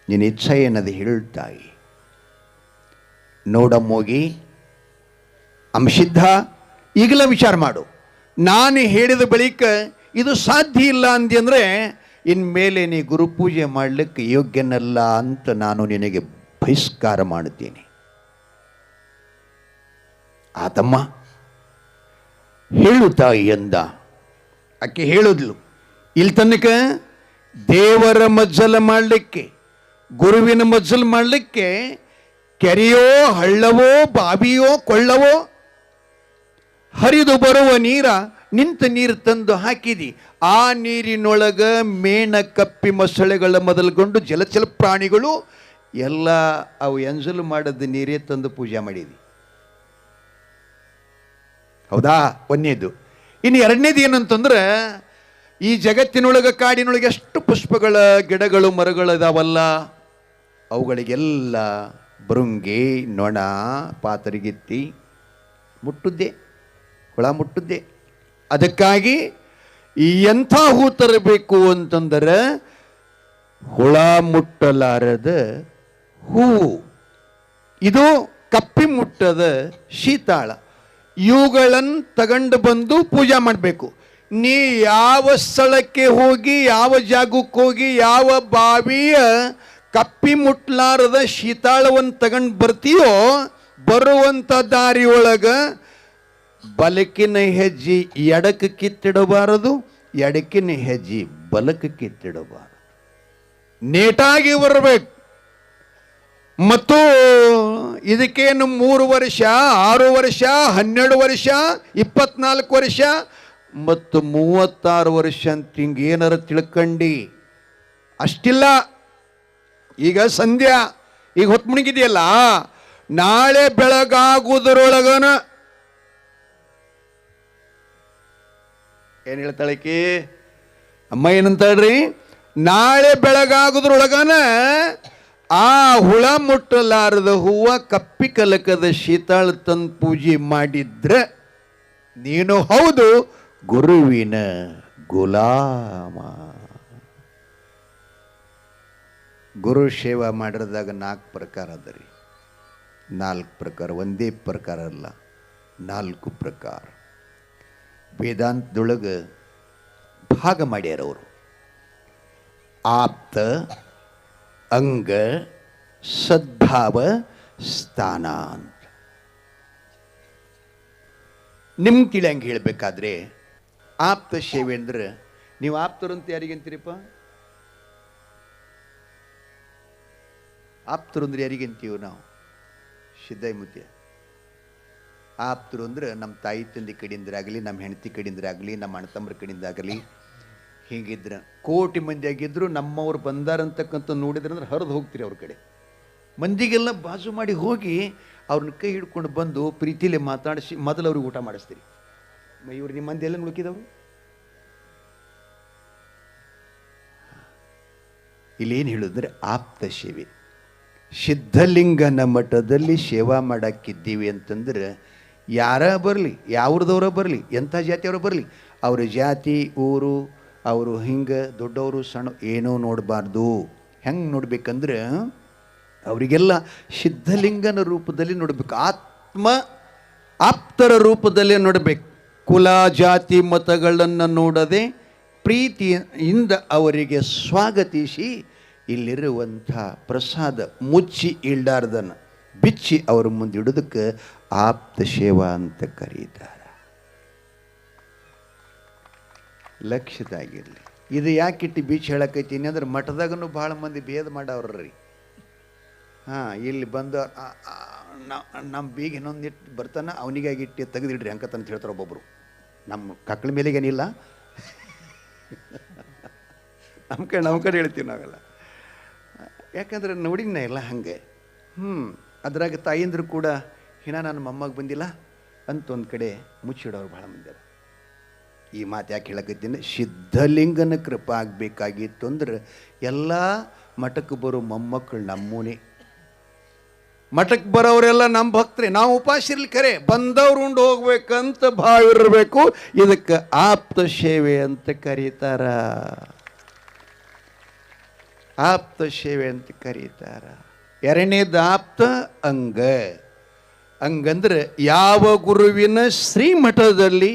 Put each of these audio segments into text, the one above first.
ನಿನ್ನ ಇಚ್ಛೆ ಏನದು ಹೇಳ್ತಾಯಿ. ನೋಡಮ್ಮೋಗಿ ಅಂಶಿದ್ಧ, ಈಗಲೇ ವಿಚಾರ ಮಾಡು. ನಾನು ಹೇಳಿದ ಬಳಿಕ ಇದು ಸಾಧ್ಯ ಇಲ್ಲ ಅಂದಿ ಅಂದರೆ ಇನ್ಮೇಲೆ ನೀ ಗುರುಪೂಜೆ ಮಾಡಲಿಕ್ಕೆ ಯೋಗ್ಯನಲ್ಲ ಅಂತ ನಾನು ನಿನಗೆ ಬಹಿಷ್ಕಾರ ಮಾಡುತ್ತೇನೆ. ಆತಮ್ಮ ಹೇಳು ತಾಯಿ ಎಂದ. ಆಕೆ ಹೇಳಿದ್ಲು, ಇಲ್ಲಿ ತನಕ ದೇವರ ಮಜ್ಜಲ ಮಾಡಲಿಕ್ಕೆ, ಗುರುವಿನ ಮಜ್ಜಲು ಮಾಡಲಿಕ್ಕೆ ಕೆರೆಯೋ ಹಳ್ಳವೋ ಬಾವಿಯೋ ಕೊಳ್ಳವೋ ಹರಿದು ಬರುವ ನೀರ ನಿಂತ ನೀರು ತಂದು ಹಾಕಿದಿ. ಆ ನೀರಿನೊಳಗ ಮೇಣ ಕಪ್ಪಿ ಮೊಸಳೆಗಳ ಮೊದಲುಗೊಂಡು ಜಲಚಲ ಪ್ರಾಣಿಗಳು ಎಲ್ಲ ಅವು ಎಂಜಲು ಮಾಡದ ನೀರೇ ತಂದು ಪೂಜೆ ಮಾಡಿದಿ. ಹೌದಾ? ಒಂದನೇದು. ಇನ್ನು ಎರಡನೇದು ಏನಂತಂದ್ರೆ, ಈ ಜಗತ್ತಿನೊಳಗೆ ಕಾಡಿನೊಳಗೆ ಎಷ್ಟು ಪುಷ್ಪಗಳ ಗಿಡಗಳು ಮರಗಳು ಇದಾವಲ್ಲ, ಅವುಗಳಿಗೆಲ್ಲ ಬೃಂಗಿ, ನೊಣ, ಪಾತರಿಗಿತ್ತಿ ಮುಟ್ಟುದ್ದೆ, ಹುಳ ಮುಟ್ಟುದ್ದೆ. ಅದಕ್ಕಾಗಿ ಎಂಥ ಹೂ ತರಬೇಕು ಅಂತಂದರೆ ಹುಳ ಮುಟ್ಟಲಾರದ ಹೂವು, ಇದು ಕಪ್ಪಿ ಮುಟ್ಟದ ಶೀತಾಳ, ಇವುಗಳನ್ನು ತಗೊಂಡು ಬಂದು ಪೂಜೆ ಮಾಡಬೇಕು. ನೀ ಯಾವ ಸ್ಥಳಕ್ಕೆ ಹೋಗಿ, ಯಾವ ಜಾಗಕ್ಕೆ ಹೋಗಿ, ಯಾವ ಬಾವಿಯ ಕಪ್ಪಿ ಮುಟ್ಲಾರದ ಶೀತಾಳವನ್ನು ತಗೊಂಡು ಬರ್ತೀಯೋ, ಬರುವಂಥ ದಾರಿಯೊಳಗೆ ಬಲಕಿನ ಹೆಜ್ಜೆ ಎಡಕ್ಕೆ ಕಿತ್ತಿಡಬಾರದು, ಎಡಕಿನ ಹೆಜ್ಜೆ ಬಲಕ್ಕೆ ಕಿತ್ತಿಡಬಾರದು. ನೇಟಾಗಿ ಬರಬೇಕು. ಮತ್ತು ಇದಕ್ಕೇನು 3 ವರ್ಷ, 6 ವರ್ಷ, 12 ವರ್ಷ, 24 ವರ್ಷ ಮತ್ತು 36 ವರ್ಷ ಅಂತ ಹಿಂಗೇನಾರ ತಿಳ್ಕಂಡು ಅಷ್ಟಿಲ್ಲ. ಈಗ ಸಂಧ್ಯಾ, ಈಗ ಹೊತ್ತು ಮುಣಗಿದೆಯಲ್ಲ, ನಾಳೆ ಬೆಳಗಾಗುವುದರೊಳಗನ ಏನು ಹೇಳ್ತಾಳಕಿ ಅಮ್ಮ, ಏನಂತಾಳ್ರಿ, ನಾಳೆ ಬೆಳಗಾಗುದ್ರೊಳಗನ ಆ ಹುಳ ಮುಟ್ಟಲಾರದ ಹೂವ ಕಪ್ಪಿ ಕಲಕದ ಶೀತಾಳ ತಂದು ಪೂಜೆ ಮಾಡಿದ್ರೆ ನೀನು ಹೌದು ಗುರುವಿನ ಗುಲಾಮ. ಗುರು ಸೇವಾ ಮಾಡಿದಾಗ 4 ಪ್ರಕಾರ ಅದ ರೀ. 4 ಪ್ರಕಾರ, ಒಂದೇ ಪ್ರಕಾರ ಅಲ್ಲ, 4 ಪ್ರಕಾರ ವೇದಾಂತದೊಳಗೆ ಭಾಗ ಮಾಡ್ಯಾರ ಅವರು. ಆಪ್ತ, ಅಂಗ, ಸದ್ಭಾವ, ಸ್ಥಾನ ಅಂತ. ನಿಮ್ಮ ತಿಳಿಯಂಗೆ ಹೇಳಬೇಕಾದ್ರೆ ಆಪ್ತ ಸೇವೆ ಅಂದ್ರೆ, ನೀವು ಆಪ್ತರಂತ ಯಾರಿಗಂತೀರಿಪ್ಪ? ಆಪ್ತರು ಅಂದ್ರೆ ಯಾರಿಗಂತೀವಿ ನಾವು? ಸಿದ್ದಯ್ಯಮೂರ್ತಿ ಆಪ್ತರು ಅಂದ್ರೆ ನಮ್ಮ ತಾಯಿ ತಂದೆ ಕಡೆಯಿಂದರಾಗಲಿ, ನಮ್ಮ ಹೆಂಡತಿ ಕಡೆಯಿಂದರಾಗಲಿ, ನಮ್ಮ ಅಣ್ಣ ತಮ್ಮರ ಕಡೆಯಿಂದಾಗಲಿ, ಹೀಗಿದ್ರೆ ಕೋಟಿ ಮಂದಿ ಆಗಿದ್ರು ನಮ್ಮವ್ರು ಬಂದಾರಂತಕ್ಕಂಥ ನೋಡಿದ್ರಂದ್ರೆ ಹರಿದು ಹೋಗ್ತೀರಿ ಅವ್ರ ಕಡೆ. ಮಂದಿಗೆಲ್ಲ ಬಾಜು ಮಾಡಿ ಹೋಗಿ ಅವ್ರನ್ನ ಕೈ ಹಿಡ್ಕೊಂಡು ಬಂದು ಪ್ರೀತಿಲೇ ಮಾತಾಡಿಸಿ ಮೊದಲು ಅವ್ರಿಗೆ ಊಟ ಮಾಡಿಸ್ತೀರಿ. ಇವ್ರು ನಿಮ್ಮ ಮಂದಿ ಎಲ್ಲ ನುಡುಕಿದವರು. ಇಲ್ಲೇನು ಹೇಳಿದ್ರೆ ಆಪ್ತ ಸೇವೆ. ಸಿದ್ಧಲಿಂಗನ ಮಠದಲ್ಲಿ ಸೇವಾ ಮಾಡಕ್ಕಿದ್ದೀವಿ ಅಂತಂದ್ರೆ ಯಾರ ಬರಲಿ, ಯಾವ್ರದವ್ರ ಬರಲಿ, ಎಂಥ ಜಾತಿಯವರು ಬರಲಿ, ಅವ್ರ ಜಾತಿ, ಊರು, ಅವರು ಹಿಂಗೆ ದೊಡ್ಡವರು ಸಣ್ಣ ಏನೋ ನೋಡಬಾರ್ದು. ಹೆಂಗೆ ನೋಡ್ಬೇಕಂದ್ರೆ ಅವರಿಗೆಲ್ಲ ಸಿದ್ಧಲಿಂಗನ ರೂಪದಲ್ಲಿ ನೋಡಬೇಕು. ಆಪ್ತರ ರೂಪದಲ್ಲೇ ನೋಡಬೇಕು. ಕುಲ, ಜಾತಿ, ಮತಗಳನ್ನು ನೋಡದೆ ಪ್ರೀತಿಯಿಂದ ಅವರಿಗೆ ಸ್ವಾಗತಿಸಿ ಇಲ್ಲಿರುವಂಥ ಪ್ರಸಾದ ಮುಚ್ಚಿ ಇಲ್ಲಾರ್ದನ್ನು ಬಿಚ್ಚಿ ಅವ್ರ ಮುಂದೆ ಇಡೋದಕ್ಕೆ ಆಪ್ತ ಸೇವಾ ಅಂತ ಕರೀತಾರೆ. ಲಕ್ಷದಾಗಿರಲಿ. ಇದು ಯಾಕಿಟ್ಟು ಬೀಚ್ ಹೇಳಕೈತೀನಿ ಅಂದ್ರೆ ಮಠದಾಗನು ಭಾಳ ಮಂದಿ ಭೇದ ಮಾಡವ್ರಿ. ಇಲ್ಲಿ ಬಂದು ನಮ್ಮ ಬೀಗ ಇನ್ನೊಂದಿಟ್ಟು ಬರ್ತಾನೆ, ಅವನಿಗಾಗಿಟ್ಟು ತೆಗೆದಿಡ್ರಿ ಅಂಕತ್ತಂತ ಹೇಳ್ತಾರೆ ಒಬ್ಬೊಬ್ಬರು. ನಮ್ಮ ಕಕ್ಕಳ ಮೇಲೆಗೇನಿಲ್ಲ, ನಮ್ಮ ಕಡೆ ಹೇಳ್ತೀವಿ ನಾವೆಲ್ಲ. ಯಾಕಂದ್ರೆ ನೋಡಿನ ಎಲ್ಲ ಹಂಗೆ. ಅದ್ರಾಗ ತಾಯಿಂದ್ರು ಕೂಡ ಇನ್ನ ನನ್ನ ಮೊಮ್ಮಗೆ ಬಂದಿಲ್ಲ ಅಂತ ಒಂದು ಕಡೆ ಮುಚ್ಚಿಡೋರು ಭಾಳ ಮಂದಿ. ಈ ಮಾತು ಯಾಕೆ ಹೇಳಕತ್ತೀನಿ, ಸಿದ್ಧಲಿಂಗನ ಕೃಪಾ ಆಗಬೇಕಾಗಿತ್ತು ಅಂದ್ರೆ ಎಲ್ಲ ಮಠಕ್ಕೆ ಬರೋ ಮೊಮ್ಮಕ್ಕಳು ನಮ್ಮೂನೇ. ಮಠಕ್ಕೆ ಬರೋರೆಲ್ಲ ನಮ್ಮ ಭಕ್ತರೇ. ನಾವು ಉಪವಾಸ ಇರ್ಲಿ ಖರೆ, ಬಂದವ್ರು ಉಂಡು ಹೋಗ್ಬೇಕಂತ ಭಾವ ಇರಬೇಕು. ಇದಕ್ಕೆ ಆಪ್ತ ಸೇವೆ ಅಂತ ಕರೀತಾರ. ಆಪ್ತ ಸೇವೆ ಅಂತ ಕರೀತಾರ. ಎರಡನೇದು ಆಪ್ತ ಅಂಗ. ಹಂಗಂದ್ರೆ ಯಾವ ಗುರುವಿನ ಶ್ರೀಮಠದಲ್ಲಿ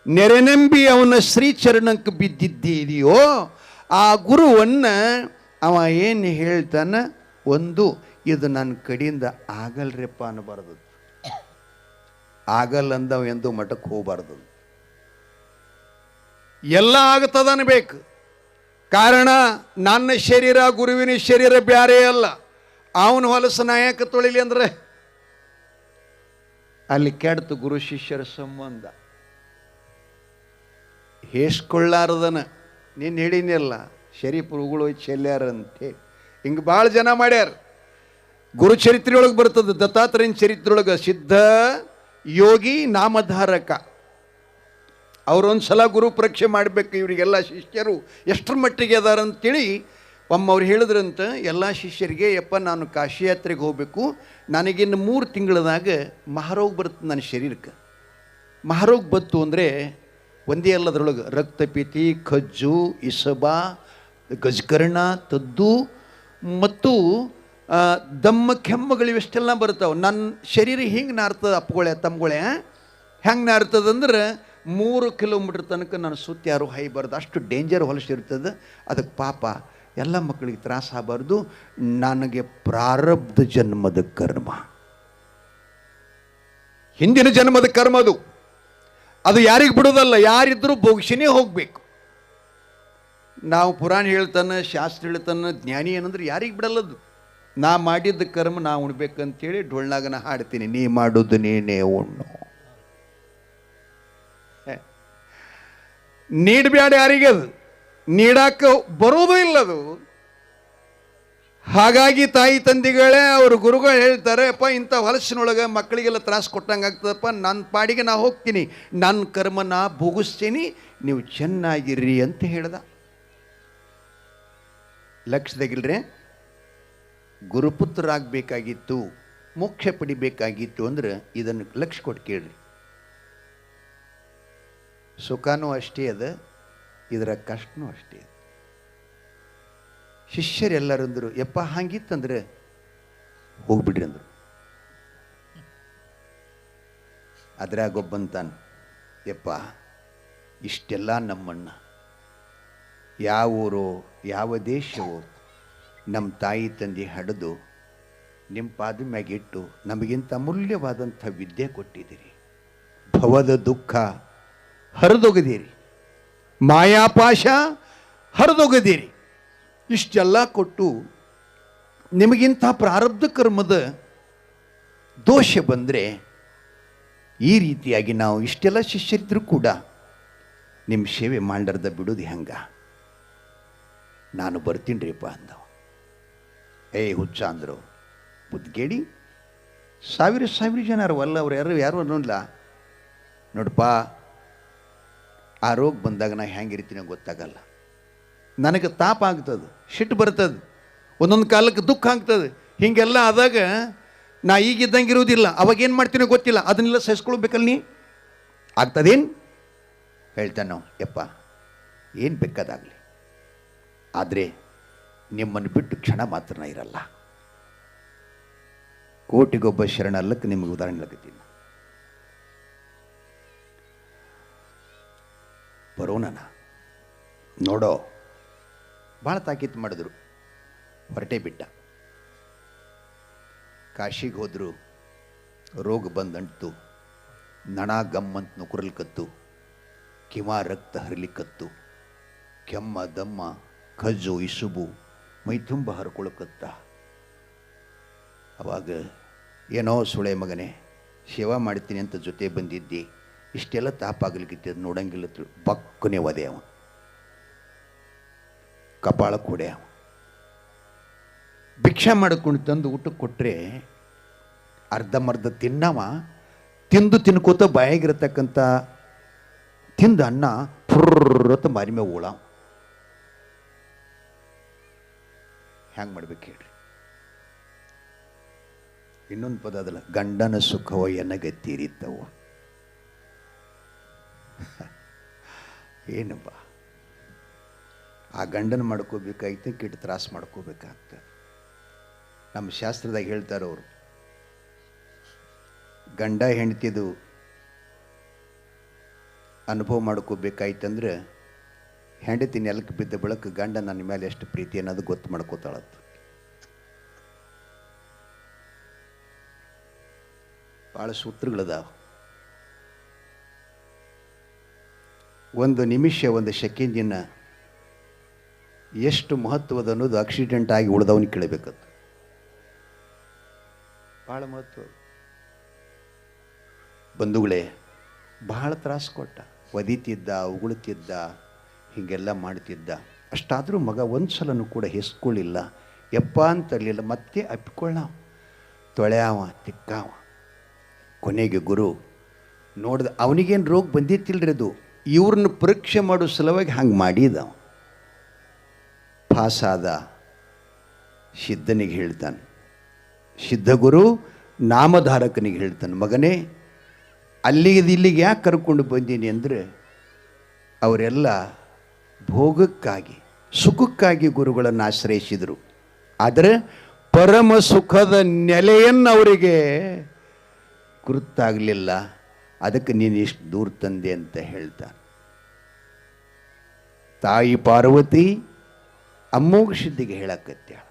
ನೆರೆನಂಬಿ ಅವನ ಶ್ರೀಚರಣಕ್ಕೆ ಬಿದ್ದಿದ್ದೀದೆಯೋ ಆ ಗುರುವನ್ನು ಅವ ಏನು ಹೇಳ್ತಾನೆ, ಒಂದು ಇದು ನನ್ನ ಕಡೆಯಿಂದ ಆಗಲ್ರಿಪ್ಪ ಅನ್ನಬಾರ್ದು. ಆಗಲ್ಲ ಅಂದವ ಎಂದು ಮಠಕ್ಕೆ ಹೋಗಬಾರ್ದು. ಎಲ್ಲ ಆಗ್ತದ ಅನ್ಬೇಕು. ಕಾರಣ ನನ್ನ ಶರೀರ ಗುರುವಿನ ಶರೀರ ಬ್ಯಾರೆ ಅಲ್ಲ. ಅವನ ಹೊಲಸು ನಾಯಕ ತೊಳಿಲಿ ಅಂದ್ರೆ ಅಲ್ಲಿ ಕೆಡ್ತು ಗುರು ಶಿಷ್ಯರ ಸಂಬಂಧ. ಹೇಸ್ಕೊಳ್ಳಾರದನ ನೀನು ಹೇಳಿನಿಲ್ಲ ಶರೀಫ್ರುಗಳು ಚೆಲ್ಯಾರಂತೆ. ಹಿಂಗೆ ಭಾಳ ಜನ ಮಾಡ್ಯಾರ. ಗುರು ಚರಿತ್ರೆಯೊಳಗೆ ಬರ್ತದೆ, ದತ್ತಾತ್ರೇಯನ ಚರಿತ್ರೆಯೊಳಗೆ ಸಿದ್ಧ ಯೋಗಿ ನಾಮಧಾರಕ ಅವರೊಂದು ಸಲ ಗುರು ಪರೀಕ್ಷೆ ಮಾಡಬೇಕು. ಇವರಿಗೆಲ್ಲ ಶಿಷ್ಯರು ಎಷ್ಟರ ಮಟ್ಟಿಗೆ ಅದಾರ ಅಂತೇಳಿ ಒಮ್ಮೆ ಅವ್ರು ಹೇಳಿದ್ರಂತ ಎಲ್ಲ ಶಿಷ್ಯರಿಗೆ, ಯಪ್ಪ ನಾನು ಕಾಶಿ ಯಾತ್ರೆಗೆ ಹೋಗಬೇಕು, ನನಗಿನ್ನು 3 ತಿಂಗಳದಾಗ ಮಹಾರೋಗ ಬರುತ್ತೆ ನನ್ನ ಶರೀರಕ್ಕೆ. ಮಹಾರೋಗ ಬತ್ತು ಅಂದರೆ ಒಂದೇ ಅಲ್ಲದ್ರೊಳಗೆ ರಕ್ತಪಿತಿ, ಕಜ್ಜು, ಇಸಬ, ಗಜಕರ್ಣ, ತದ್ದು ಮತ್ತು ದಮ್ಮ ಕೆಮ್ಮಗಳು ಇವೆಷ್ಟೆಲ್ಲ ಬರ್ತಾವೆ. ನನ್ನ ಶರೀರ ಹಿಂಗೆ ನಾರ್ತದೆ. ಅಪ್ಪಗಳೇ ತಮ್ಮಗಳೇ ಹೆಂಗೆ ನಾರ್ತದಂದ್ರೆ 3 ಕಿಲೋಮೀಟ್ರ್ ತನಕ ನನ್ನ ಸುತ್ತ ಯಾರು ಹಾಯ್ಬಾರ್ದು, ಅಷ್ಟು ಡೇಂಜರ್ ಹೊಲಸಿರ್ತದೆ. ಅದಕ್ಕೆ ಪಾಪ ಎಲ್ಲ ಮಕ್ಕಳಿಗೆ ತ್ರಾಸ ಆಗಬಾರ್ದು. ನನಗೆ ಪ್ರಾರಬ್ಧ ಜನ್ಮದ ಕರ್ಮ, ಹಿಂದಿನ ಜನ್ಮದ ಕರ್ಮ ಅದು ಯಾರಿಗೆ ಬಿಡೋದಲ್ಲ. ಯಾರಿದ್ರೂ ಭೋಗಿಸಿನೇ ಹೋಗಬೇಕು. ನಾವು ಪುರಾಣ ಹೇಳ್ತಾನೆ, ಶಾಸ್ತ್ರ ಹೇಳ್ತಾನೆ, ಜ್ಞಾನಿ ಏನಂದ್ರೆ ಯಾರಿಗೆ ಬಿಡಲ್ಲದು. ನಾ ಮಾಡಿದ್ದ ಕರ್ಮ ನಾ ಉಣ್ಬೇಕಂತೇಳಿ ಡೊಳ್ನಾಗ ನಾ ಹಾಡ್ತೀನಿ, ನೀ ಮಾಡೋದು ನೀನೇ ಉಣ್ಣು. ನೀಡಬೇಡ ಯಾರಿಗೆ, ಅದು ನೀಡಾಕ ಬರೋದು ಇಲ್ಲದು. ಹಾಗಾಗಿ ತಾಯಿ ತಂದೆಗಳೇ ಅವ್ರ ಗುರುಗಳು ಹೇಳ್ತಾರೆ, ಅಪ್ಪ ಇಂಥ ಹೊಲಸಿನೊಳಗೆ ಮಕ್ಕಳಿಗೆಲ್ಲ ತ್ರಾಸ ಕೊಟ್ಟಂಗೆ ಆಗ್ತದಪ್ಪ, ನನ್ನ ಪಾಡಿಗೆ ನಾ ಹೋಗ್ತೀನಿ, ನನ್ನ ಕರ್ಮ ನಾ ಭೋಗಿಸ್ತೀನಿ, ನೀವು ಚೆನ್ನಾಗಿರ್ರಿ ಅಂತ ಹೇಳ್ದ. ಲಕ್ಷದಾಗಿಲ್ರಿ, ಗುರುಪುತ್ರರಾಗಬೇಕಾಗಿತ್ತು, ಮೋಕ್ಷ ಪಡಿಬೇಕಾಗಿತ್ತು ಅಂದ್ರೆ ಇದನ್ನು ಲಕ್ಷ ಕೊಟ್ಟು ಕೇಳ್ರಿ. ಸುಖನೂ ಅಷ್ಟೇ ಅದ, ಇದರ ಕಷ್ಟನೂ ಅಷ್ಟೇ ಅದ. ಶಿಷ್ಯರೆಲ್ಲರಂದರು, ಯಪ್ಪ ಹಂಗಿತ್ತಂದ್ರೆ ಹೋಗ್ಬಿಡ್ರಿ ಅಂದರು. ಅದ್ರಾಗೊಬ್ಬಂತಾನ, ಯಪ್ಪ ಇಷ್ಟೆಲ್ಲ ನಮ್ಮಣ್ಣ, ಯಾವ ಊರೋ ಯಾವ ದೇಶವೋ ನಮ್ಮ ತಾಯಿ ತಂದೆ ಹಡೆದು ನಿಮ್ಮ ಪಾದ ಮ್ಯಾಗಿಟ್ಟು ನಮಗಿಂತ ಅಮೂಲ್ಯವಾದಂಥ ವಿದ್ಯೆ ಕೊಟ್ಟಿದ್ದೀರಿ. ಭವದ ದುಃಖ ಹರಿದೊಗದಿರಿ, ಮಾಯಾಪಾಶ ಹರಿದೊಗದಿರಿ. ಇಷ್ಟೆಲ್ಲ ಕೊಟ್ಟು ನಿಮಗಿಂಥ ಪ್ರಾರಬ್ಧ ಕರ್ಮದ ದೋಷ ಬಂದರೆ ಈ ರೀತಿಯಾಗಿ ನಾವು ಇಷ್ಟೆಲ್ಲ ಶಿಷ್ಯರಿದ್ರೂ ಕೂಡ ನಿಮ್ಮ ಸೇವೆ ಮಾಡರ್ದ ಬಿಡೋದು ಹೆಂಗ? ನಾನು ಬರ್ತೀನಿ ರೀಪ್ಪ ಅಂದವ. ಹುಚ್ಚ ಅಂದರು. ಬುದ್ಧಗೇಡಿ, ಸಾವಿರ ಜನರು ಅಲ್ಲ, ಅವ್ರು ಯಾರು ಅನ್ನೋಲ್ಲ. ನೋಡಪ್ಪ, ಆ ರೋಗ ಬಂದಾಗ ನಾ ಹೆಂಗಿರ್ತೀನಿ ಗೊತ್ತಾಗಲ್ಲ. ನನಗೆ ತಾಪ ಆಗ್ತದೆ, ಸಿಟ್ಟು ಬರ್ತದೆ, ಒಂದೊಂದು ಕಾಲಕ್ಕೆ ದುಃಖ ಆಗ್ತದೆ. ಹೀಗೆಲ್ಲ ಆದಾಗ ನಾ ಈಗಿದ್ದಂಗೆ ಇರೋದಿಲ್ಲ. ಅವಾಗೇನು ಮಾಡ್ತೀನೋ ಗೊತ್ತಿಲ್ಲ, ಅದನ್ನೆಲ್ಲ ಸಹಿಸ್ಕೊಳ್ಬೇಕಲ್ಲ. ನೀ ಆಗ್ತದೇನು ಹೇಳ್ತಾನೋ, ಯಪ್ಪ ಏನು ಬೇಕಾದಾಗಲಿ, ಆದರೆ ನಿಮ್ಮನ್ನು ಬಿಟ್ಟು ಕ್ಷಣ ಮಾತ್ರ ಇರಲ್ಲ. ಕೋಟಿಗೊಬ್ಬ ಶರಣ ಅಲ್ಲಕ್ಕೆ ನಿಮಗೆ ಉದಾಹರಣೆ ಲಗತ್ತೀನಿ. ಬರೋಣ ನೋಡೋ, ಭಾಳ ತಾಕೀತು ಮಾಡಿದ್ರು. ಹೊರಟೇ ಬಿಟ್ಟ. ಕಾಶಿಗೆ ಹೋದ್ರು. ರೋಗ ಬಂದಂಟು, ನಣ ಗಮ್ಮಂತ ನುಕುರಲ್ಕತ್ತು, ಕಿವ ರಕ್ತ ಹರಿಲಿಕ್ಕತ್ತು, ಕೆಮ್ಮ ದಮ್ಮ ಕಜ್ಜು ಇಸುಬು ಮೈ ತುಂಬ ಹರ್ಕೊಳಕತ್ತ. ಅವಾಗ ಏನೋ ಸುಳೆ ಮಗನೇ, ಸೇವಾ ಮಾಡ್ತೀನಿ ಅಂತ ಜೊತೆ ಬಂದಿದ್ದಿ, ಇಷ್ಟೆಲ್ಲ ತಾಪಾಗಲಿಕ್ಕೆ ನೋಡಂಗಿಲ್ಲ. ಬಕ್ಕನೆ ಒದೆ ಅವ, ಕಪಾಳ ಕೊಡೆ ಅವ. ಭಿಕ್ಷಾ ಮಾಡಿಕೊಂಡು ತಂದು ಊಟಕ್ಕೆ ಕೊಟ್ಟರೆ ಅರ್ಧಮರ್ಧ ತಿನ್ನವ, ತಿನ್ಕೋತ ಬಾಯಾಗಿರತಕ್ಕಂಥ ತಿಂದ ಅನ್ನ ಫುರ್ರತ್ತ ಮಾರಿ ಮೇಲೆ ಓಳ. ಹ್ಯಾಂಗೆ ಮಾಡ್ಬೇಕು ಹೇಳ್ರಿ? ಇನ್ನೊಂದು ಪದ ಅದಲ್ಲ, ಗಂಡನ ಸುಖವ ಎನಗತ್ತೀರಿದ್ದವು. ಏನಪ್ಪ ಆ ಗಂಡನ ಮಾಡ್ಕೋಬೇಕಾಯ್ತು, ಕೆಟ್ಟ ತ್ರಾಸ ಮಾಡ್ಕೋಬೇಕಾಗ್ತದೆ. ನಮ್ಮ ಶಾಸ್ತ್ರದಾಗ ಹೇಳ್ತಾರೆ ಅವರು, ಗಂಡ ಹೆಂಡ್ತಿದು ಅನುಭವ ಮಾಡ್ಕೋಬೇಕಾಯ್ತಂದ್ರೆ ಹೆಂಡತಿ ನೆಲಕ್ಕೆ ಬಿದ್ದ ಬಳಕ ಗಂಡ ನನ್ನ ಮೇಲೆ ಎಷ್ಟು ಪ್ರೀತಿ ಅನ್ನೋದು ಗೊತ್ತು ಮಾಡ್ಕೋತಾಳತ್ತು. ಭಾಳ ಸೂತ್ರಗಳದಾವ. ಒಂದು ನಿಮಿಷ, ಒಂದು ಸೆಕೆಂಡಿನ ಎಷ್ಟು ಮಹತ್ವದ ಅನ್ನೋದು ಆಕ್ಸಿಡೆಂಟ್ ಆಗಿ ಉಳಿದವನಿಗೆ ಕೇಳಬೇಕತ್ತು. ಭಾಳ ಮಹತ್ವ. ಬಂಧುಗಳೇ, ಬಹಳ ತ್ರಾಸು ಕೊಟ್ಟ, ಒದಿತಿದ್ದ, ಉಗುಳುತ್ತಿದ್ದ, ಹೀಗೆಲ್ಲ ಮಾಡ್ತಿದ್ದ. ಅಷ್ಟಾದರೂ ಮಗ ಒಂದು ಸಲನೂ ಕೂಡ ಹೆಸ್ಕೊಳ್ಳಿಲ್ಲ, ಯಪ್ಪ ಅಂತರಲಿಲ್ಲ. ಮತ್ತೆ ಅಪ್ಪಿಕೊಳ್ಳ, ತೊಳೆಯಾವ, ತಿಕ್ಕಾವ. ಕೊನೆಗೆ ಗುರು ನೋಡ್ದ, ಅವನಿಗೇನು ರೋಗ ಬಂದಿತ್ತಿಲ್ರಿ, ಅದು ಇವ್ರನ್ನ ಪರೀಕ್ಷೆ ಮಾಡೋ ಸಲುವಾಗಿ ಹಂಗೆ ಮಾಡಿದ. ಪಾಸಾದ ಸಿದ್ಧನಿಗೆ ಹೇಳ್ತಾನೆ, ಸಿದ್ಧಗುರು ನಾಮಧಾರಕನಿಗೆ ಹೇಳ್ತಾನೆ, ಮಗನೇ ಇಲ್ಲಿಗೆ ಯಾಕೆ ಕರ್ಕೊಂಡು ಬಂದೀನಿ ಅಂದರೆ ಅವರೆಲ್ಲ ಭೋಗಕ್ಕಾಗಿ, ಸುಖಕ್ಕಾಗಿ ಗುರುಗಳನ್ನು ಆಶ್ರಯಿಸಿದರು. ಆದರೆ ಪರಮ ಸುಖದ ನೆಲೆಯನ್ನು ಅವರಿಗೆ ಗುರುತಾಗಲಿಲ್ಲ. ಅದಕ್ಕೆ ನೀನು ಇಷ್ಟು ದೂರ ತಂದೆ ಅಂತ ಹೇಳ್ತಾನೆ. ತಾಯಿ ಪಾರ್ವತಿ ಅಮ್ಮೋಗ ಸಿದ್ಧಿಗೆ ಹೇಳಕತ್ಯಾಳ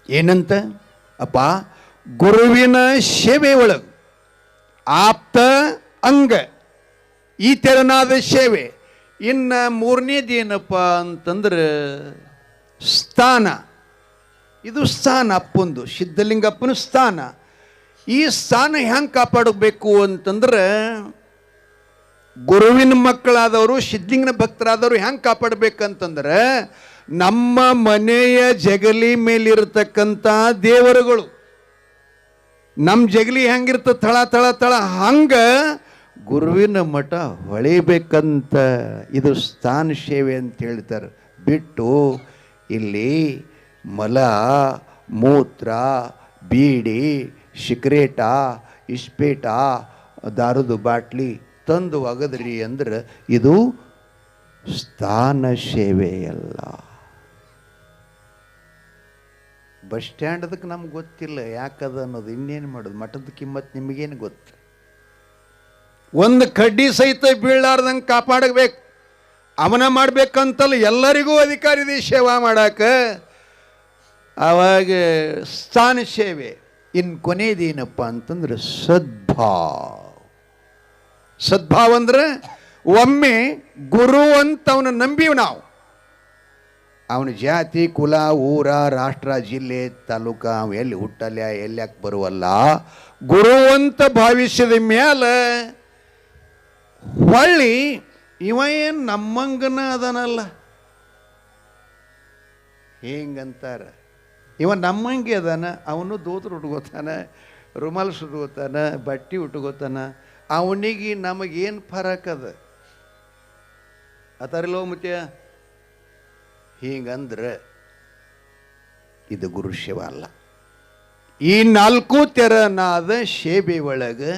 ಏನಂತ, ಅಪ್ಪ ಗುರುವಿನ ಸೇವೆ ಒಳಗೆ ಆಪ್ತ ಅಂಗ ಈ ತೆರನಾದ ಸೇವೆ. ಇನ್ನು ಮೂರನೇದೇನಪ್ಪ ಅಂತಂದ್ರೆ ಸ್ಥಾನ. ಇದು ಸ್ಥಾನ, ಅಪ್ಪಂದು ಸಿದ್ಧಲಿಂಗಪ್ಪನ ಸ್ಥಾನ. ಈ ಸ್ಥಾನ ಹೆಂಗೆ ಕಾಪಾಡಬೇಕು ಅಂತಂದ್ರೆ ಗುರುವಿನ ಮಕ್ಕಳಾದವರು, ಸಿದ್ಧಲಿಂಗನ ಭಕ್ತರಾದವರು ಹೆಂಗೆ ಕಾಪಾಡಬೇಕಂತಂದ್ರೆ ನಮ್ಮ ಮನೆಯ ಜಗಲಿ ಮೇಲಿರ್ತಕ್ಕಂಥ ದೇವರುಗಳು, ನಮ್ಮ ಜಗಲಿ ಹೆಂಗಿರ್ತ ತಳ ತಳ ತಳ ಹಂಗೆ ಗುರುವಿನ ಮಠ ಹೊಳಿಬೇಕಂತ ಇದು ಸ್ಥಾನ ಸೇವೆ ಅಂತ ಹೇಳ್ತಾರೆ. ಬಿಟ್ಟು ಇಲ್ಲಿ ಮಲ, ಮೂತ್ರ, ಬೀಡಿ, ಸಿಗರೇಟ, ಇಸ್ಪೇಟ, ದಾರದ ಬಾಟ್ಲಿ ತಂದು ಒಗದ್ರಿ ಅಂದ್ರೆ ಇದು ಸ್ಥಾನ ಸೇವೆಯಲ್ಲ. ಬಸ್ ಸ್ಟ್ಯಾಂಡದಕ್ಕೆ ನಮ್ಗೆ ಗೊತ್ತಿಲ್ಲ ಯಾಕದ ಅನ್ನೋದು, ಇನ್ನೇನು ಮಾಡೋದು, ಮಠದ ಕಿಮ್ಮತ್ತು ನಿಮಗೇನು ಗೊತ್ತು. ಒಂದು ಕಡ್ಡಿ ಸಹಿತ ಬೀಳಾರ್ದಂಗೆ ಕಾಪಾಡಬೇಕು. ಅವನ ಮಾಡ್ಬೇಕಂತಲ್ಲ, ಎಲ್ಲರಿಗೂ ಅಧಿಕಾರ ಇದೆ ಸೇವಾ ಮಾಡಕ್ಕೆ. ಆವಾಗ ಸ್ಥಾನ ಸೇವೆ. ಇನ್ನು ಕೊನೆಯದೇನಪ್ಪ ಅಂತಂದ್ರೆ ಸದ್ಭಾವ. ಸದ್ಭಾವ ಅಂದ್ರೆ ಒಮ್ಮೆ ಗುರು ಅಂತ ಅವನ ನಂಬೀವಿ ನಾವು. ಅವನ ಜಾತಿ, ಕುಲ, ಊರ, ರಾಷ್ಟ್ರ, ಜಿಲ್ಲೆ, ತಾಲೂಕ, ಅವ ಎಲ್ಲಿ ಹುಟ್ಟಲ್ಲ, ಎಲ್ಲ್ಯಾಕೆ ಬರುವಲ್ಲ, ಗುರು ಅಂತ ಭಾವಿಸಿದ ಮೇಲೆ ಹೊಳ್ಳಿ ಇವ ಏನು ನಮ್ಮಂಗನ ಅದನಲ್ಲ ಹಿಂಗಂತಾರ. ಇವ ನಮ್ಮಂಗೆ ಅದಾನ, ಅವನು ದೋತ್ರ ಉಟ್ಕೋತಾನ, ರುಮಾಲ್ ಸುಟ್ಕೋತಾನ, ಬಟ್ಟೆ ಉಟ್ಕೋತಾನ. ಅವನಿಗೆ ನಮಗೇನು ಫರಕ್ ಅದ ಅತಾರಿಲ್ಲೋ ಮುತ್ಯ? ಹಿಂಗಂದ್ರೆ ಇದು ಗುರು ಸೇವೆ ಅಲ್ಲ. ಈ ನಾಲ್ಕು ತೆರನಾದ ಸೇವೆ ಒಳಗೆ